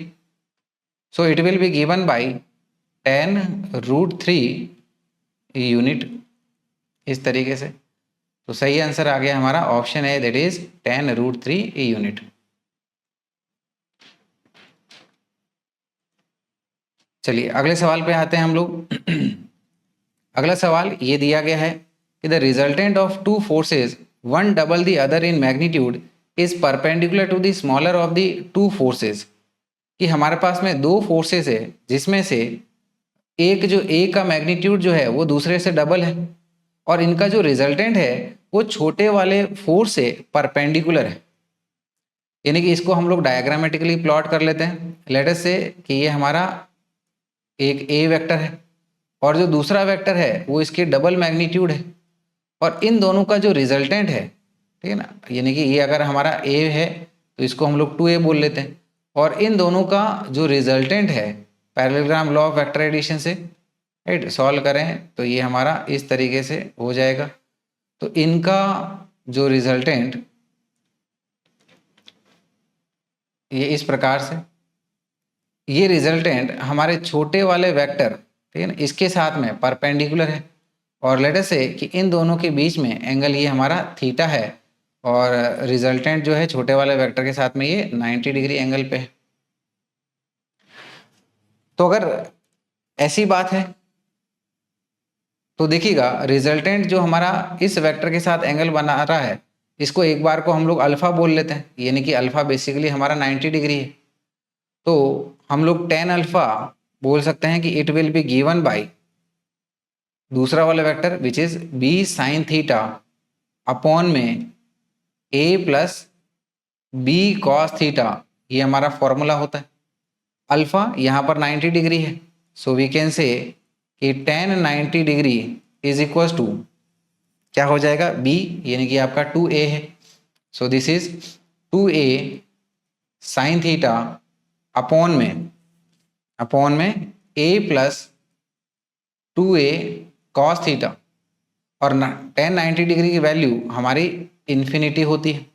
सो it will be given by 10√3 unit, इस तरीके से। तो सही आंसर आ गया हमारा ऑप्शन है दैट इज 10√3 यूनिट। चलिए अगले सवाल पे आते हैं हम लोग। अगला सवाल ये दिया गया है कि the resultant of two forces one double the other in magnitude is perpendicular to the smaller of the two forces. कि हमारे पास में दो फोर्सेस है जिसमें से एक जो ए का मैग्नीट्यूड जो है वो दूसरे से डबल है और इनका जो रिजल्टेंट है वो छोटे वाले फोर्स से परपेंडिकुलर है। यानी कि इसको हम लोग डायग्रामेटिकली प्लॉट कर लेते हैं। लेट अस से कि ये हमारा एक ए वेक्टर है और जो दूसरा वेक्टर है वो इसके डबल मैग्नीट्यूड है और इन दोनों का जो रिजल्टेंट है, ठीक है ना, यानी कि ये अगर हमारा ए है तो इसको हम लोग 2a बोल लेते हैं और इन दोनों का जो रिजल्टेंट है parallelogram law of vector addition से राइट सॉल्व करें तो ये हमारा इस तरीके से हो जाएगा। तो इनका जो रिजल्टेंट ये इस प्रकार से, ये रिजल्टेंट हमारे छोटे वाले वेक्टर, ठीक है ना, इसके साथ में परपेंडिकुलर है और लेट अस से कि इन दोनों के बीच में एंगल ये हमारा थीटा है और रिजल्टेंट जो है छोटे वाले वेक्टर के साथ में ये 90 डिग्री एंगल पे है। तो अगर ऐसी बात है तो देखिएगा रिजल्टेंट जो हमारा इस वेक्टर के साथ एंगल बना रहा है इसको एक बार को हम लोग अल्फा बोल लेते हैं, यानी कि अल्फा बेसिकली हमारा 90 डिग्री है। तो हम लोग tan अल्फा बोल सकते हैं कि it will be given bye दूसरा वाला vector which is b sin theta upon में a plus b cos theta, ये हमारा फॉर्मूला होता है। अल्फा यहाँ पर 90 डिग्री है सो वी कैन से कि tan 90 degree is equal to क्या हो जाएगा b, यानी कि आपका 2a है। So this is 2a sin theta upon में a plus 2a cos theta और tan 90 डिग्री की वैल्यू हमारी इन्फिनिटी होती है।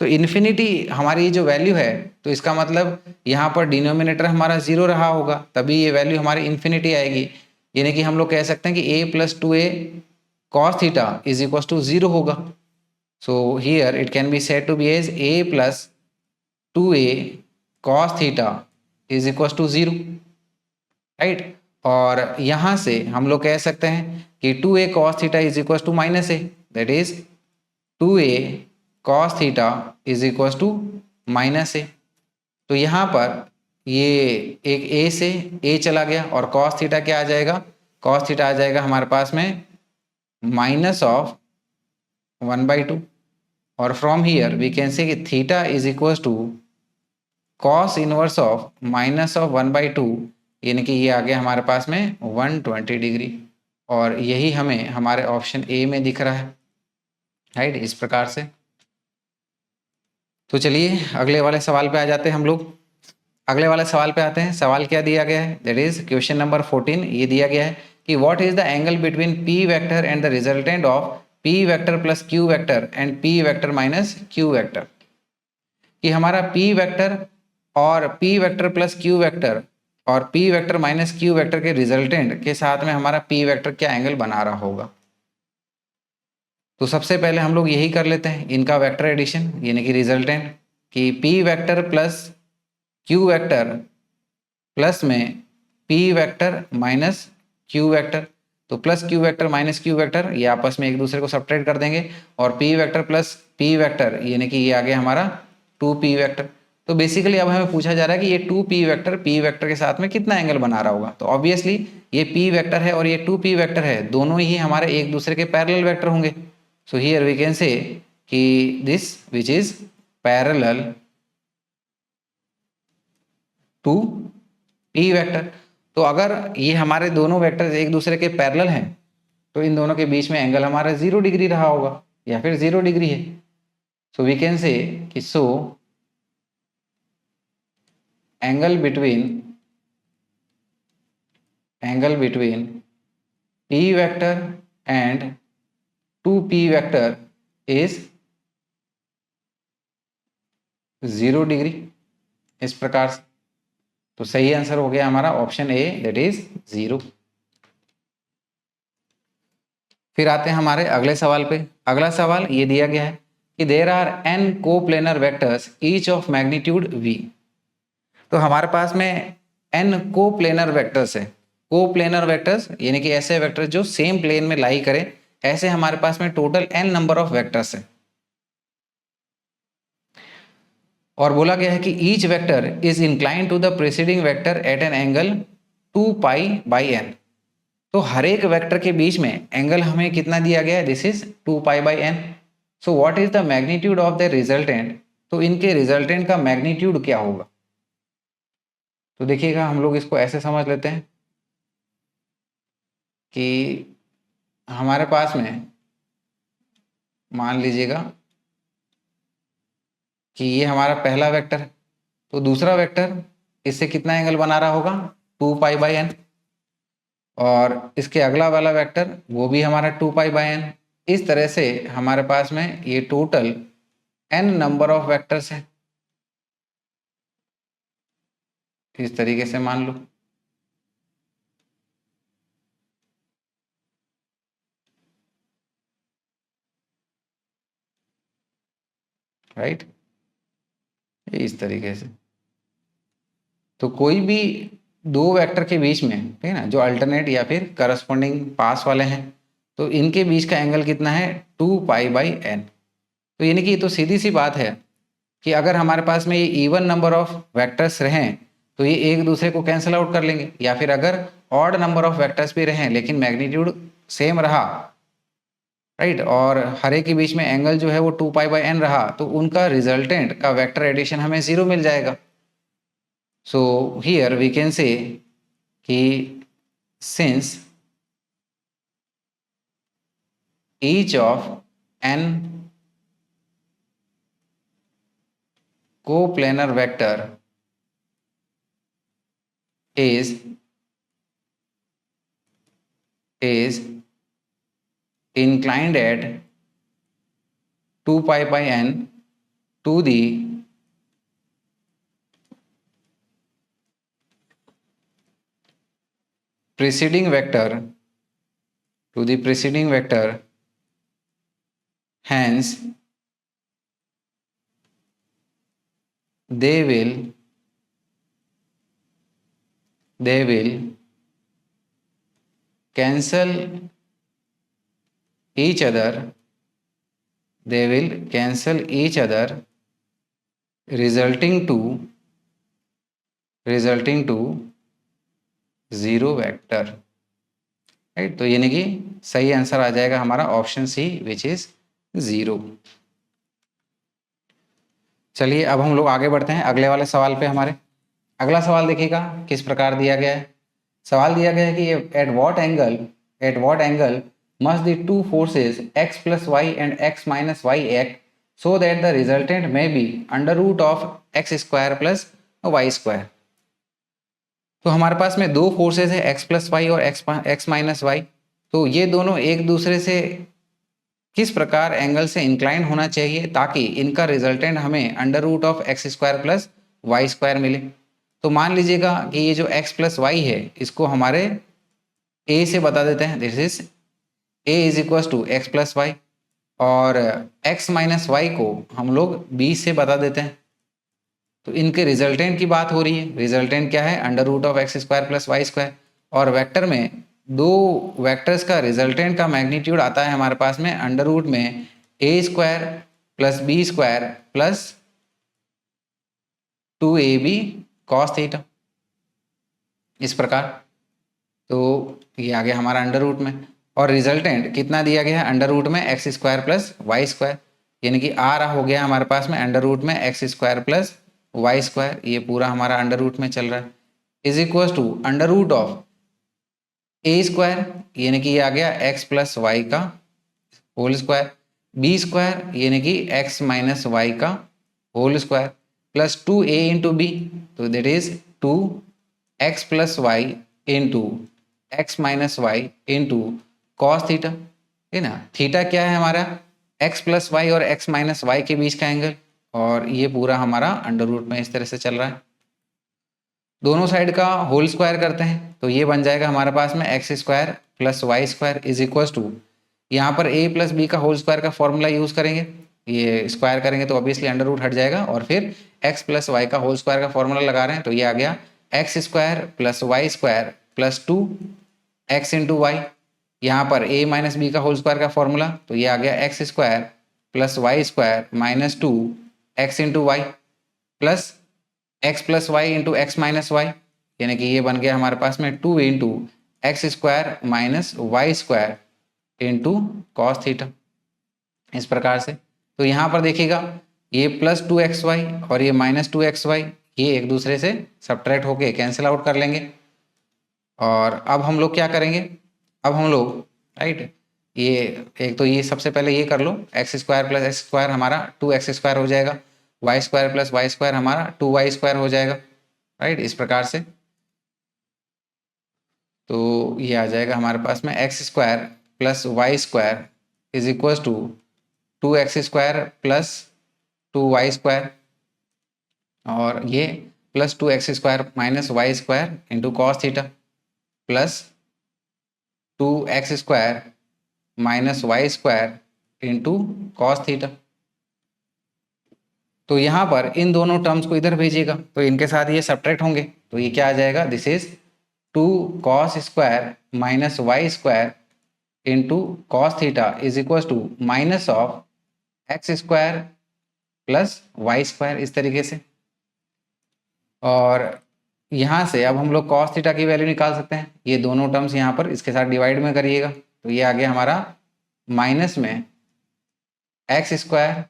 तो इन्फिनिटी हमारी जो वैल्यू है तो इसका मतलब यहाँ पर डिनोमिनेटर हमारा 0 रहा होगा तभी ये वैल्यू हमारी इन्फिनिटी आएगी, यानी कि हम लोग कह सकते हैं कि a plus 2a cos theta is equal to 0 होगा। So here it can be said to be as a plus 2a cos theta is equal to 0 right. और यहाँ से हम लोग कह सकते हैं कि 2a cos theta is equal to minus a, that is 2a cos theta is equal to minus a। तो यहाँ पर ये एक a से a चला गया और cos थीटा क्या आ जाएगा, cos थीटा आ जाएगा हमारे पास में माइनस ऑफ 1/2 और from here we can say कि theta is equal to cos inverse of minus of 1/2, यानी कि ये आ गया हमारे पास में 120 डिग्री और यही हमें हमारे ऑप्शन ए में दिख रहा है राइट, इस प्रकार से। तो चलिए अगले वाले सवाल पे आ जाते हैं हम लोग। अगले वाले सवाल पे आते हैं। सवाल क्या दिया गया है, दैट इज क्वेश्चन नंबर 14। ये दिया गया है कि what is the angle between P vector and the resultant of P vector plus Q vector and P vector minus Q vector. कि हमारा पी वेक्टर और P vector plus Q vector और P vector minus Q vector के resultant के साथ में हमारा P vector क्या एंगल बना रहा होगा। तो सबसे पहले हम लोग यही कर लेते हैं इनका वेक्टर एडिशन, यानी कि रिजल्टेंट कि P vector plus Q vector plus में P vector minus Q vector. तो plus Q vector minus Q vector ये आपस में एक दूसरे को सब्ट्रैक्ट कर देंगे और P vector plus P vector यानी कि ये आ गया हमारा 2p वेक्टर। तो बेसिकली अब हमें पूछा जा रहा है कि ये 2p वेक्टर p वेक्टर के साथ में कितना एंगल बना रहा होगा। तो ऑब्वियसली ये p वेक्टर है और ये 2p वेक्टर है, दोनों ही हमारे एक दूसरे के पैरेलल वेक्टर होंगे। सो हियर वी कैन से कि this which is parallel to p vector. तो अगर ये हमारे दोनों वेक्टर एक दूसरे के पैरेलल हैं तो इन दोनों के बीच में एंगल हमारा 0 डिग्री रहा होगा या फिर 0 डिग्री है। सो वी कैन से कि so angle between p vector and 2p vector is 0 degree, इस प्रकार से। तो सही आंसर हो गया हमारा ऑप्शन ए, दैट इज 0। फिर आते हैं हमारे अगले सवाल पे। अगला सवाल ये दिया गया है कि there are n coplanar vectors each of magnitude v। तो हमारे पास में n कोप्लेनर वेक्टर्स है। कोप्लेनर वेक्टर्स यानी कि ऐसे वेक्टर्स जो सेम प्लेन में लाई करें, ऐसे हमारे पास में total n number of vectors है। और बोला गया है कि each vector is incline to the preceding vector at an angle 2π/n। तो हर एक वेक्टर के बीच में एंगल हमें कितना दिया गया है, this is 2π/n। So what is the magnitude of the resultant, तो इनके रिजल्टेंट का मैग्नीट्यूड क्या होगा। तो देखिएगा हम लोग इसको ऐसे समझ लेते हैं कि हमारे पास में मान लीजिएगा कि ये हमारा पहला वेक्टर है, तो दूसरा वेक्टर इससे कितना एंगल बना रहा होगा, 2π/n। और इसके अगला वाला वेक्टर वो भी हमारा 2π/n। इस तरह से हमारे पास में ये total n number of vectors हैं। इस तरीके से मान लो, राइट, इस तरीके से। तो कोई भी दो वेक्टर के बीच में, ठीक है ना, जो अल्टरनेट या फिर करस्पॉन्डिंग पास वाले हैं, तो इनके बीच का एंगल कितना है, 2π/n। तो यानी कि ये तो सीधी सी बात है कि अगर हमारे पास में ये इवन नंबर ऑफ वेक्टर्स रहें तो ये एक दूसरे को कैंसिल आउट कर लेंगे, या फिर अगर ऑड नंबर ऑफ वेक्टर्स भी रहें लेकिन मैग्नीट्यूड सेम रहा, राइट, और हर एक के बीच में एंगल जो है वो 2π/n रहा, तो उनका रिजल्टेंट का वेक्टर एडिशन हमें 0 मिल जाएगा। सो हियर वी कैन से कि since each of n coplanar vector is inclined at 2π/n to the preceding vector, hence they will cancel each other, resulting to 0 vector, right. तो यानी कि सही answer आ जाएगा हमारा option C which is 0। चलिए अब हम लोग आगे बढ़ते हैं अगले वाले सवाल पे। हमारे अगला सवाल देखिएगा किस प्रकार दिया गया है। सवाल दिया गया है कि at what angle must the two forces x + y and x - y act so that the resultant may be √(x² + y²। तो हमारे पास में दो फोर्सेस है x + y और x - y। तो ये दोनों एक दूसरे से किस प्रकार एंगल से इंक्लाइन होना चाहिए ताकि इनका रिजल्टेंट हमें √(x² + y² मिले। तो मान लीजिएगा कि ये जो x + y है इसको हमारे a से बता देते हैं, this is a = x + y, और x - y को हम लोग b से बता देते हैं। तो इनके रिजल्टेंट की बात हो रही है। रिजल्टेंट क्या है, √(x² + y²। और वेक्टर में दो वेक्टर्स का रिजल्टेंट का मैग्नीट्यूड आता है हमारे पास में अंडर रूट में a² + b² + 2ab cos θ, इस प्रकार। तो ये आ गया हमारा अंडर रूट में, और रिजल्टेंट कितना दिया गया है, अंडर रूट में x² + y², यानी कि आ रहा हो गया हमारे पास में अंडर रूट में x² + y², ये पूरा हमारा अंडर रूट में चल रहा है, is equal to under root of a² यानी कि ये आ गया x + y का होल स्क्वायर, b² यानी कि x - y का whole square, plus 2a into B, तो that is 2x + y into x - y into cos theta, है ना। थीटा क्या है हमारा, x + y और x - y के बीच का एंगल, और ये पूरा हमारा अंडर रूट में इस तरह से चल रहा है। दोनों साइड का होल स्क्वायर करते हैं तो ये बन जाएगा हमारे पास में x² + y² is equal to, यहाँ पर a + b का होल स्क्वायर का फॉर्मूला यूज करेंगे, ये स्क्वायर करेंगे तो ऑब्वियसली अंडर रूट हट जाएगा, और फिर x + y का होल स्क्वायर का फॉर्मूला लगा रहे हैं तो ये आ गया X square plus Y square plus 2x into Y, यहाँ पर a माइनस बी का होल स्क्वायर का फॉर्मूला, तो ये आ गया X square plus Y square minus 2x into Y plus Y into X minus Y, यानी कि ये बन गया हमारे पास में 2 into x square minus Y square into cos theta, इस प्रकार से। तो यहाँ पर देखिएगा ये प्लस 2xy और ये माइनस 2xy, ये एक दूसरे से सब्ट्रैक्ट होके कैंसिल आउट कर लेंगे। और अब हम लोग क्या करेंगे, अब हम लोग राइट, ये एक तो ये सबसे पहले ये कर लो, X square plus X square हमारा 2x स्क्वायर हो जाएगा, Y square plus Y square हमारा 2y स्क्वायर हो जाएगा, राइट, इस प्रकार से। तो ये आ जाएगा हमारे पास में x square plus Y square is equal to 2x square plus 2y square, और ये plus 2x square minus Y square into cos theta plus 2x square minus Y square into cos theta. तो यहाँ पर इन दोनों terms को इधर भेजिएगा तो इनके साथ ये सब्ट्रैक्ट होंगे, तो ये क्या आ जाएगा, this is 2 cos square minus Y square into cos theta is equal to minus of x square plus Y square, इस तरीके से। और यहाँ से अब हम लोग कॉस थीटा की वैल्यू निकाल सकते हैं, ये दोनों टर्म्स यहाँ पर इसके साथ डिवाइड में करिएगा, तो ये आ गया हमारा माइनस में x square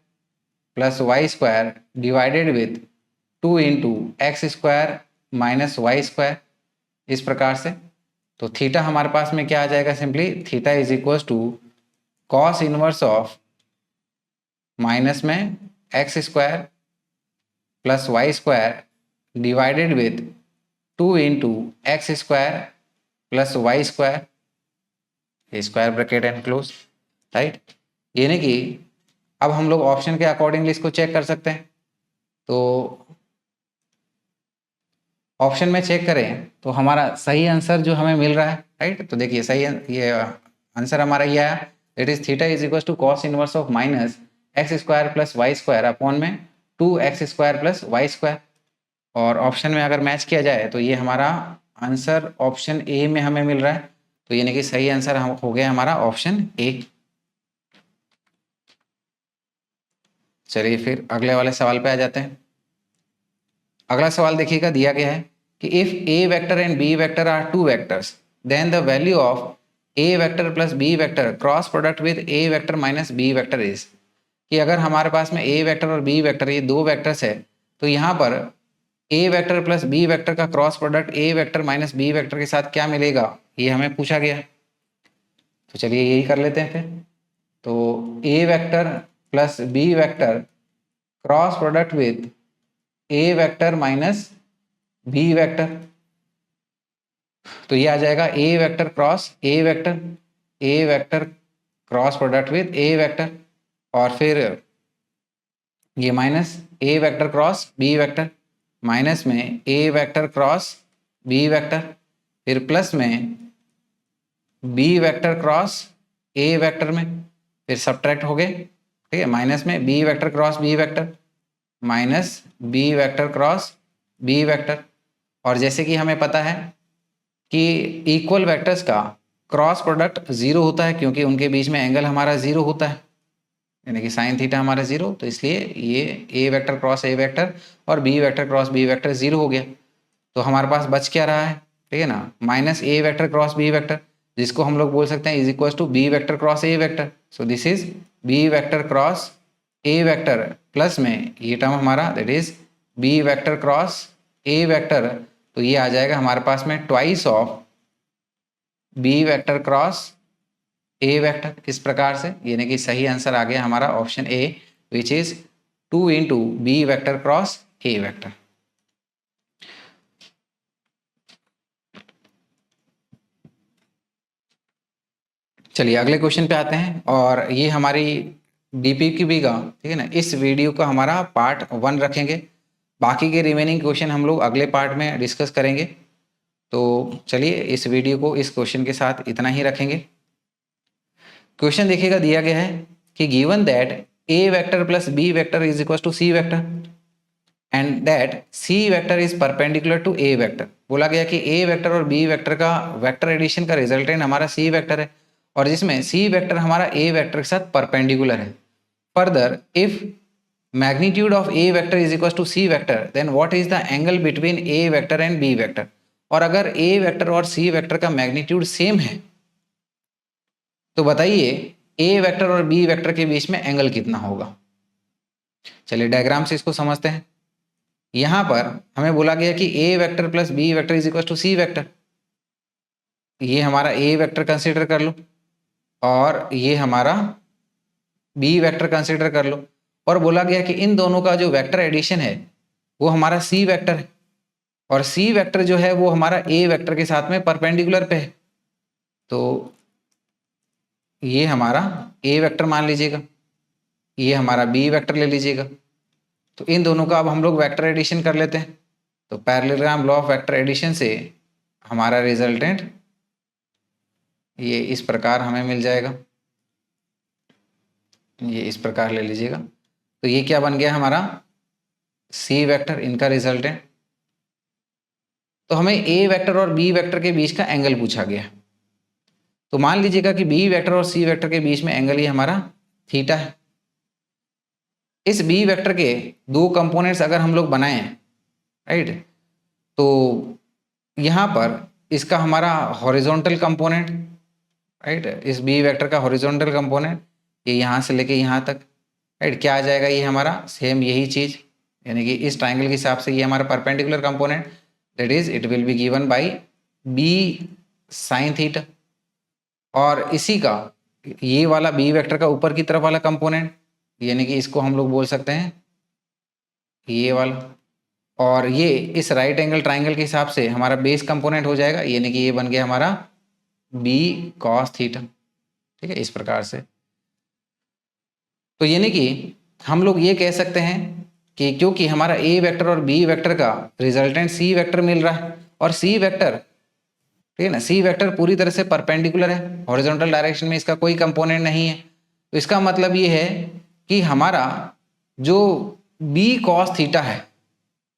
plus Y square divided with 2 into x square minus Y square, इस प्रकार से। तो थीटा हमारे पास में क्या आ जाएगा, simply theta is equal to cos inverse of minus में x square plus Y square divided with 2 into x square plus Y square, square bracket and close, right. यानी कि अब हम लोग ऑप्शन के अकॉर्डिंगली इसको चेक कर सकते हैं। तो ऑप्शन में चेक करें तो हमारा सही आंसर जो हमें मिल रहा है, राइट, तो देखिए सही ये आंसर हमारा ये आया, it is theta is equal to cos inverse of minus x square plus Y square upon में 2x square plus Y square. और ऑप्शन में अगर मैच किया जाए तो ये हमारा आंसर ऑप्शन ए में हमें मिल रहा है, तो यानी कि सही आंसर हो गया हमारा ऑप्शन ए। चलिए फिर अगले वाले सवाल पे आ जाते हैं। अगला सवाल देखिएगा, दिया गया है कि if A vector and B vector are two vectors then the value of A vector plus B vector cross product with A vector minus B vector is, कि अगर हमारे पास में ए वेक्टर और बी वेक्टर ये दो वेक्टर्स है, तो यहाँ पर ए वेक्टर प्लस बी वेक्टर का cross product a vector minus B vector के साथ क्या मिलेगा, ये हमें पूछा गया। तो चलिए यही कर लेते हैं फिर। तो A vector plus B vector cross product with A vector minus B vector, तो ये आ जाएगा A vector cross A vector cross product with A vector, और फिर ये माइनस ए vector cross B vector, minus में ए वेक्टर क्रॉस बी वेक्टर, फिर plus में बी वेक्टर क्रॉस ए वेक्टर में, फिर सब्ट्रैक्ट हो गए, ठीक है, माइनस में B vector cross B vector minus B vector cross B vector. और जैसे कि हमें पता है कि इक्वल वेक्टर्स का क्रॉस प्रोडक्ट जीरो होता है, क्योंकि उनके बीच में एंगल हमारा जीरो होता है, यानी कि साइन थीटा हमारा जीरो, तो इसलिए ये a vector cross A vector और B vector cross B vector zero हो गया। तो हमारे पास बच क्या रहा है, ठीक है ना, माइनस ए वेक्टर क्रॉस बी वेक्टर, जिसको हम लोग बोल सकते हैं is equal to b vector cross A vector. So this is B vector cross A vector plus में ये टर्म हमारा that is B vector cross A vector, तो ये आ जाएगा हमारे पास में twice of B vector cross A vector, इस प्रकार से। यानी कि सही आंसर आ गया हमारा option a which is 2 into b vector cross A vector. चलिए अगले क्वेश्चन पे आते हैं, और ये हमारी डीपीपी का, ठीक है ना, इस वीडियो का हमारा पार्ट 1 रखेंगे, बाकी के रिमेनिंग क्वेश्चन हम लोग अगले पार्ट में डिस्कस करेंगे। तो चलिए इस वीडियो को इस क्वेश्चन के साथ इतना ही रखेंगे। क्वेश्चन देखिएगा, दिया गया है कि given that a vector plus B vector is equal to C vector, and that c vector is perpendicular to A vector. बोला गया कि ए वेक्टर और बी वेक्टर का वेक्टर एडिशन का रिजल्टेंट हमारा सी वेक्टर है और जिसमें सी वेक्टर हमारा ए वेक्टर के साथ परपेंडिकुलर है। Further if magnitude of a vector is equals to c vector then what is the angle between a vector and b vector। और अगर a वेक्टर और c वेक्टर का magnitude same है तो बताइए a वेक्टर और b vector के बीच में एंगल कितना होगा। चलिए डायग्राम से इसको समझते हैं। यहां पर हमें बोला गया कि a vector plus b vector is equal to c vector. ये हमारा a वेक्टर कंसीडर कर लो और ये हमारा b वेक्टर कंसीडर कर लो और बोला गया कि इन दोनों का जो वेक्टर एडिशन है वो हमारा सी वेक्टर है और सी वेक्टर जो है वो हमारा ए वेक्टर के साथ में परपेंडिकुलर पे है। तो ये हमारा ए वेक्टर मान लीजिएगा, ये हमारा बी वेक्टर ले लीजिएगा। तो इन दोनों का अब हम लोग वेक्टर एडिशन कर लेते हैं। तो parallelogram law of vector addition से हमारा रिजल्टेंट ये इस प्रकार हमें मिल जाएगा, ये इस प्रकार ले लीजिएगा। तो ये क्या बन गया हमारा सी वेक्टर, इनका रिजल्टेंट। तो हमें ए वेक्टर और बी वेक्टर के बीच का एंगल पूछा गया। तो मान लीजिएगा कि बी वेक्टर और सी वेक्टर के बीच में एंगल ये हमारा थीटा है। इस बी वेक्टर के दो कंपोनेंट्स अगर हम लोग बनाएं, राइट, तो यहाँ पर इसका हमारा हॉरिजॉन्टल कंपोनेंट, राइट, इस बी वेक्टर का हॉरिजॉन्टल कंपोनेंट ये यहाँ से लेके यहाँ तक, राइट, क्या आ जाएगा ये हमारा सेम यही चीज़, यानी कि इस ट्राइंगल के हिसाब से ये हमारा perpendicular component, that is it will be given by b sine theta. और इसी का ये वाला बी वेक्टर का ऊपर की तरफ वाला कंपोनेंट, यानी कि इसको हम लोग बोल सकते हैं ये वाला, और ये इस राइट एंगल ट्राइंगल के हिसाब से हमारा बेस कंपोनेंट हो जाएगा, यानी कि ये बन गया हमारा बी कॉस थीटा। ठीक है, इस प्रकार से। तो यानी कि हम लोग ये कह सकते हैं कि क्योंकि हमारा ए वेक्टर और बी वेक्टर का रिजल्टेंट सी वेक्टर मिल रहा है और सी वेक्टर, ठीक है ना, सी वेक्टर पूरी तरह से परपेंडिकुलर है, हॉरिजॉन्टल डायरेक्शन में इसका कोई कंपोनेंट नहीं है। तो इसका मतलब ये है कि हमारा जो बी कॉस थीटा है,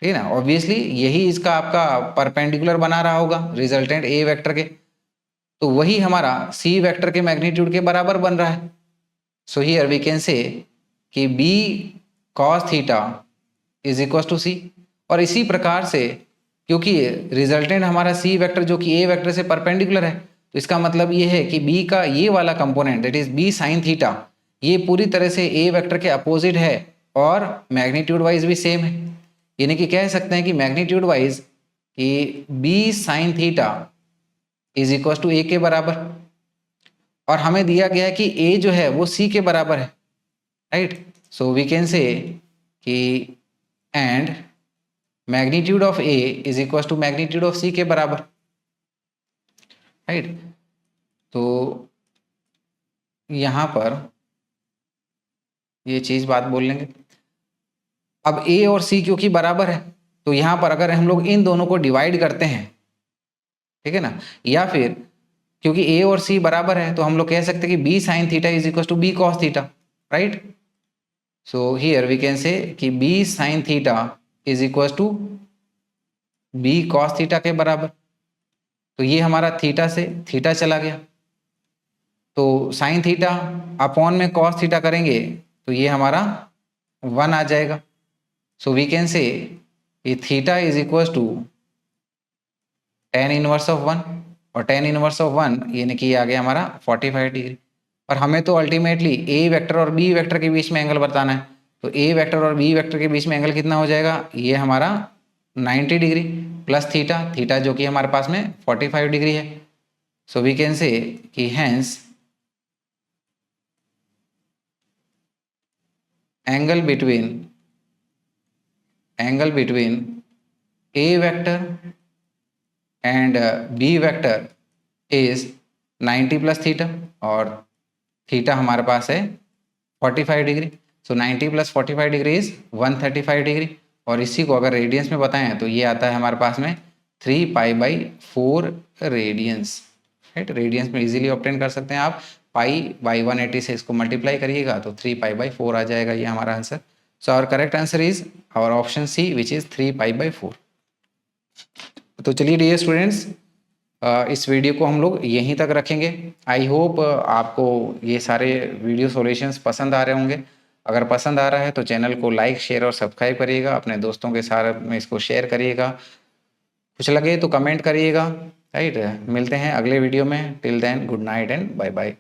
ठीक है ना, ऑब्वियसली यही इसका आपका परपेंडिकुलर बना रहा होगा रिजल्टेंट ए वेक्टर के, तो वही हमारा सी वेक्टर के मैग्नीट्यूड के बराबर बन रहा है। सो हियर वी कैन से कि B cos theta is equal to C. और इसी प्रकार से क्योंकि रिजल्टेंट हमारा सी वेक्टर जो कि ए वेक्टर से परपेंडिकुलर है, तो इसका मतलब ये है कि बी का ये वाला component that is b sine theta ये पूरी तरह से ए वेक्टर के अपोजिट है और मैग्नीट्यूड वाइज भी सेम है। यानी कि कह सकते हैं कि मैग्नीट्यूड वाइज कि B sine theta is equal to A के बराबर, और हमें दिया गया है कि ए जो है वो सी के बराबर है, right. So we can say कि and magnitude of A is equal to magnitude of C के बराबर, राइट। तो यहां पर ये चीज बात बोल लेंगे। अब ए और सी क्योंकि बराबर है तो यहां पर अगर हम लोग इन दोनों को डिवाइड करते हैं, ठीक है ना, या फिर क्योंकि ए और सी बराबर है तो हम लोग कह सकते हैं कि B sine theta is equal to B cos theta, right. So here we can say कि B sine theta is equal to B cos theta के बराबर। तो ये हमारा थीटा से थीटा चला गया, तो साइन थीटा अपॉन में कॉस थीटा करेंगे तो ये हमारा 1 आ जाएगा। सो वी कैन से ये theta is equal to tan inverse of 1, और tan इनवर्स ऑफ 1 यानी कि ये आ गया हमारा 45 डिग्री। और हमें तो अल्टीमेटली ए वेक्टर और बी वेक्टर के बीच में एंगल बताना है, तो ए वेक्टर और बी वेक्टर के बीच में एंगल कितना हो जाएगा, ये हमारा 90 डिग्री प्लस थीटा, थीटा जो कि हमारे पास में 45 डिग्री है। सो वी कैन से कि hence angle between a vector and B vector is 90 plus theta, और थीटा हमारे पास है 45 degree. So 90 plus 45 degree is 135 degree, और इसी को अगर रेडियंस में बताएं तो ये आता है हमारे पास में 3π/4 रेडियंस, राइट। रेडियंस में इजीली ऑब्टेन कर सकते हैं आप, पाई बाई 180 से इसको मल्टीप्लाई करिएगा तो 3π/4 आ जाएगा ये हमारा answer. So our correct answer is our option C which is 3 pi by 4। तो चलिए डियर स्टूडेंट्स, इस वीडियो को हम लोग यहीं तक रखेंगे। आई होप आपको ये सारे वीडियो सॉल्यूशंस पसंद आ रहे होंगे। अगर पसंद आ रहा है तो चैनल को लाइक शेयर और सब्सक्राइब करिएगा, अपने दोस्तों के साथ में इसको शेयर करिएगा, कुछ लगे तो कमेंट करिएगा। राइट, मिलते हैं अगले वीडियो में। Till then good night and bye bye.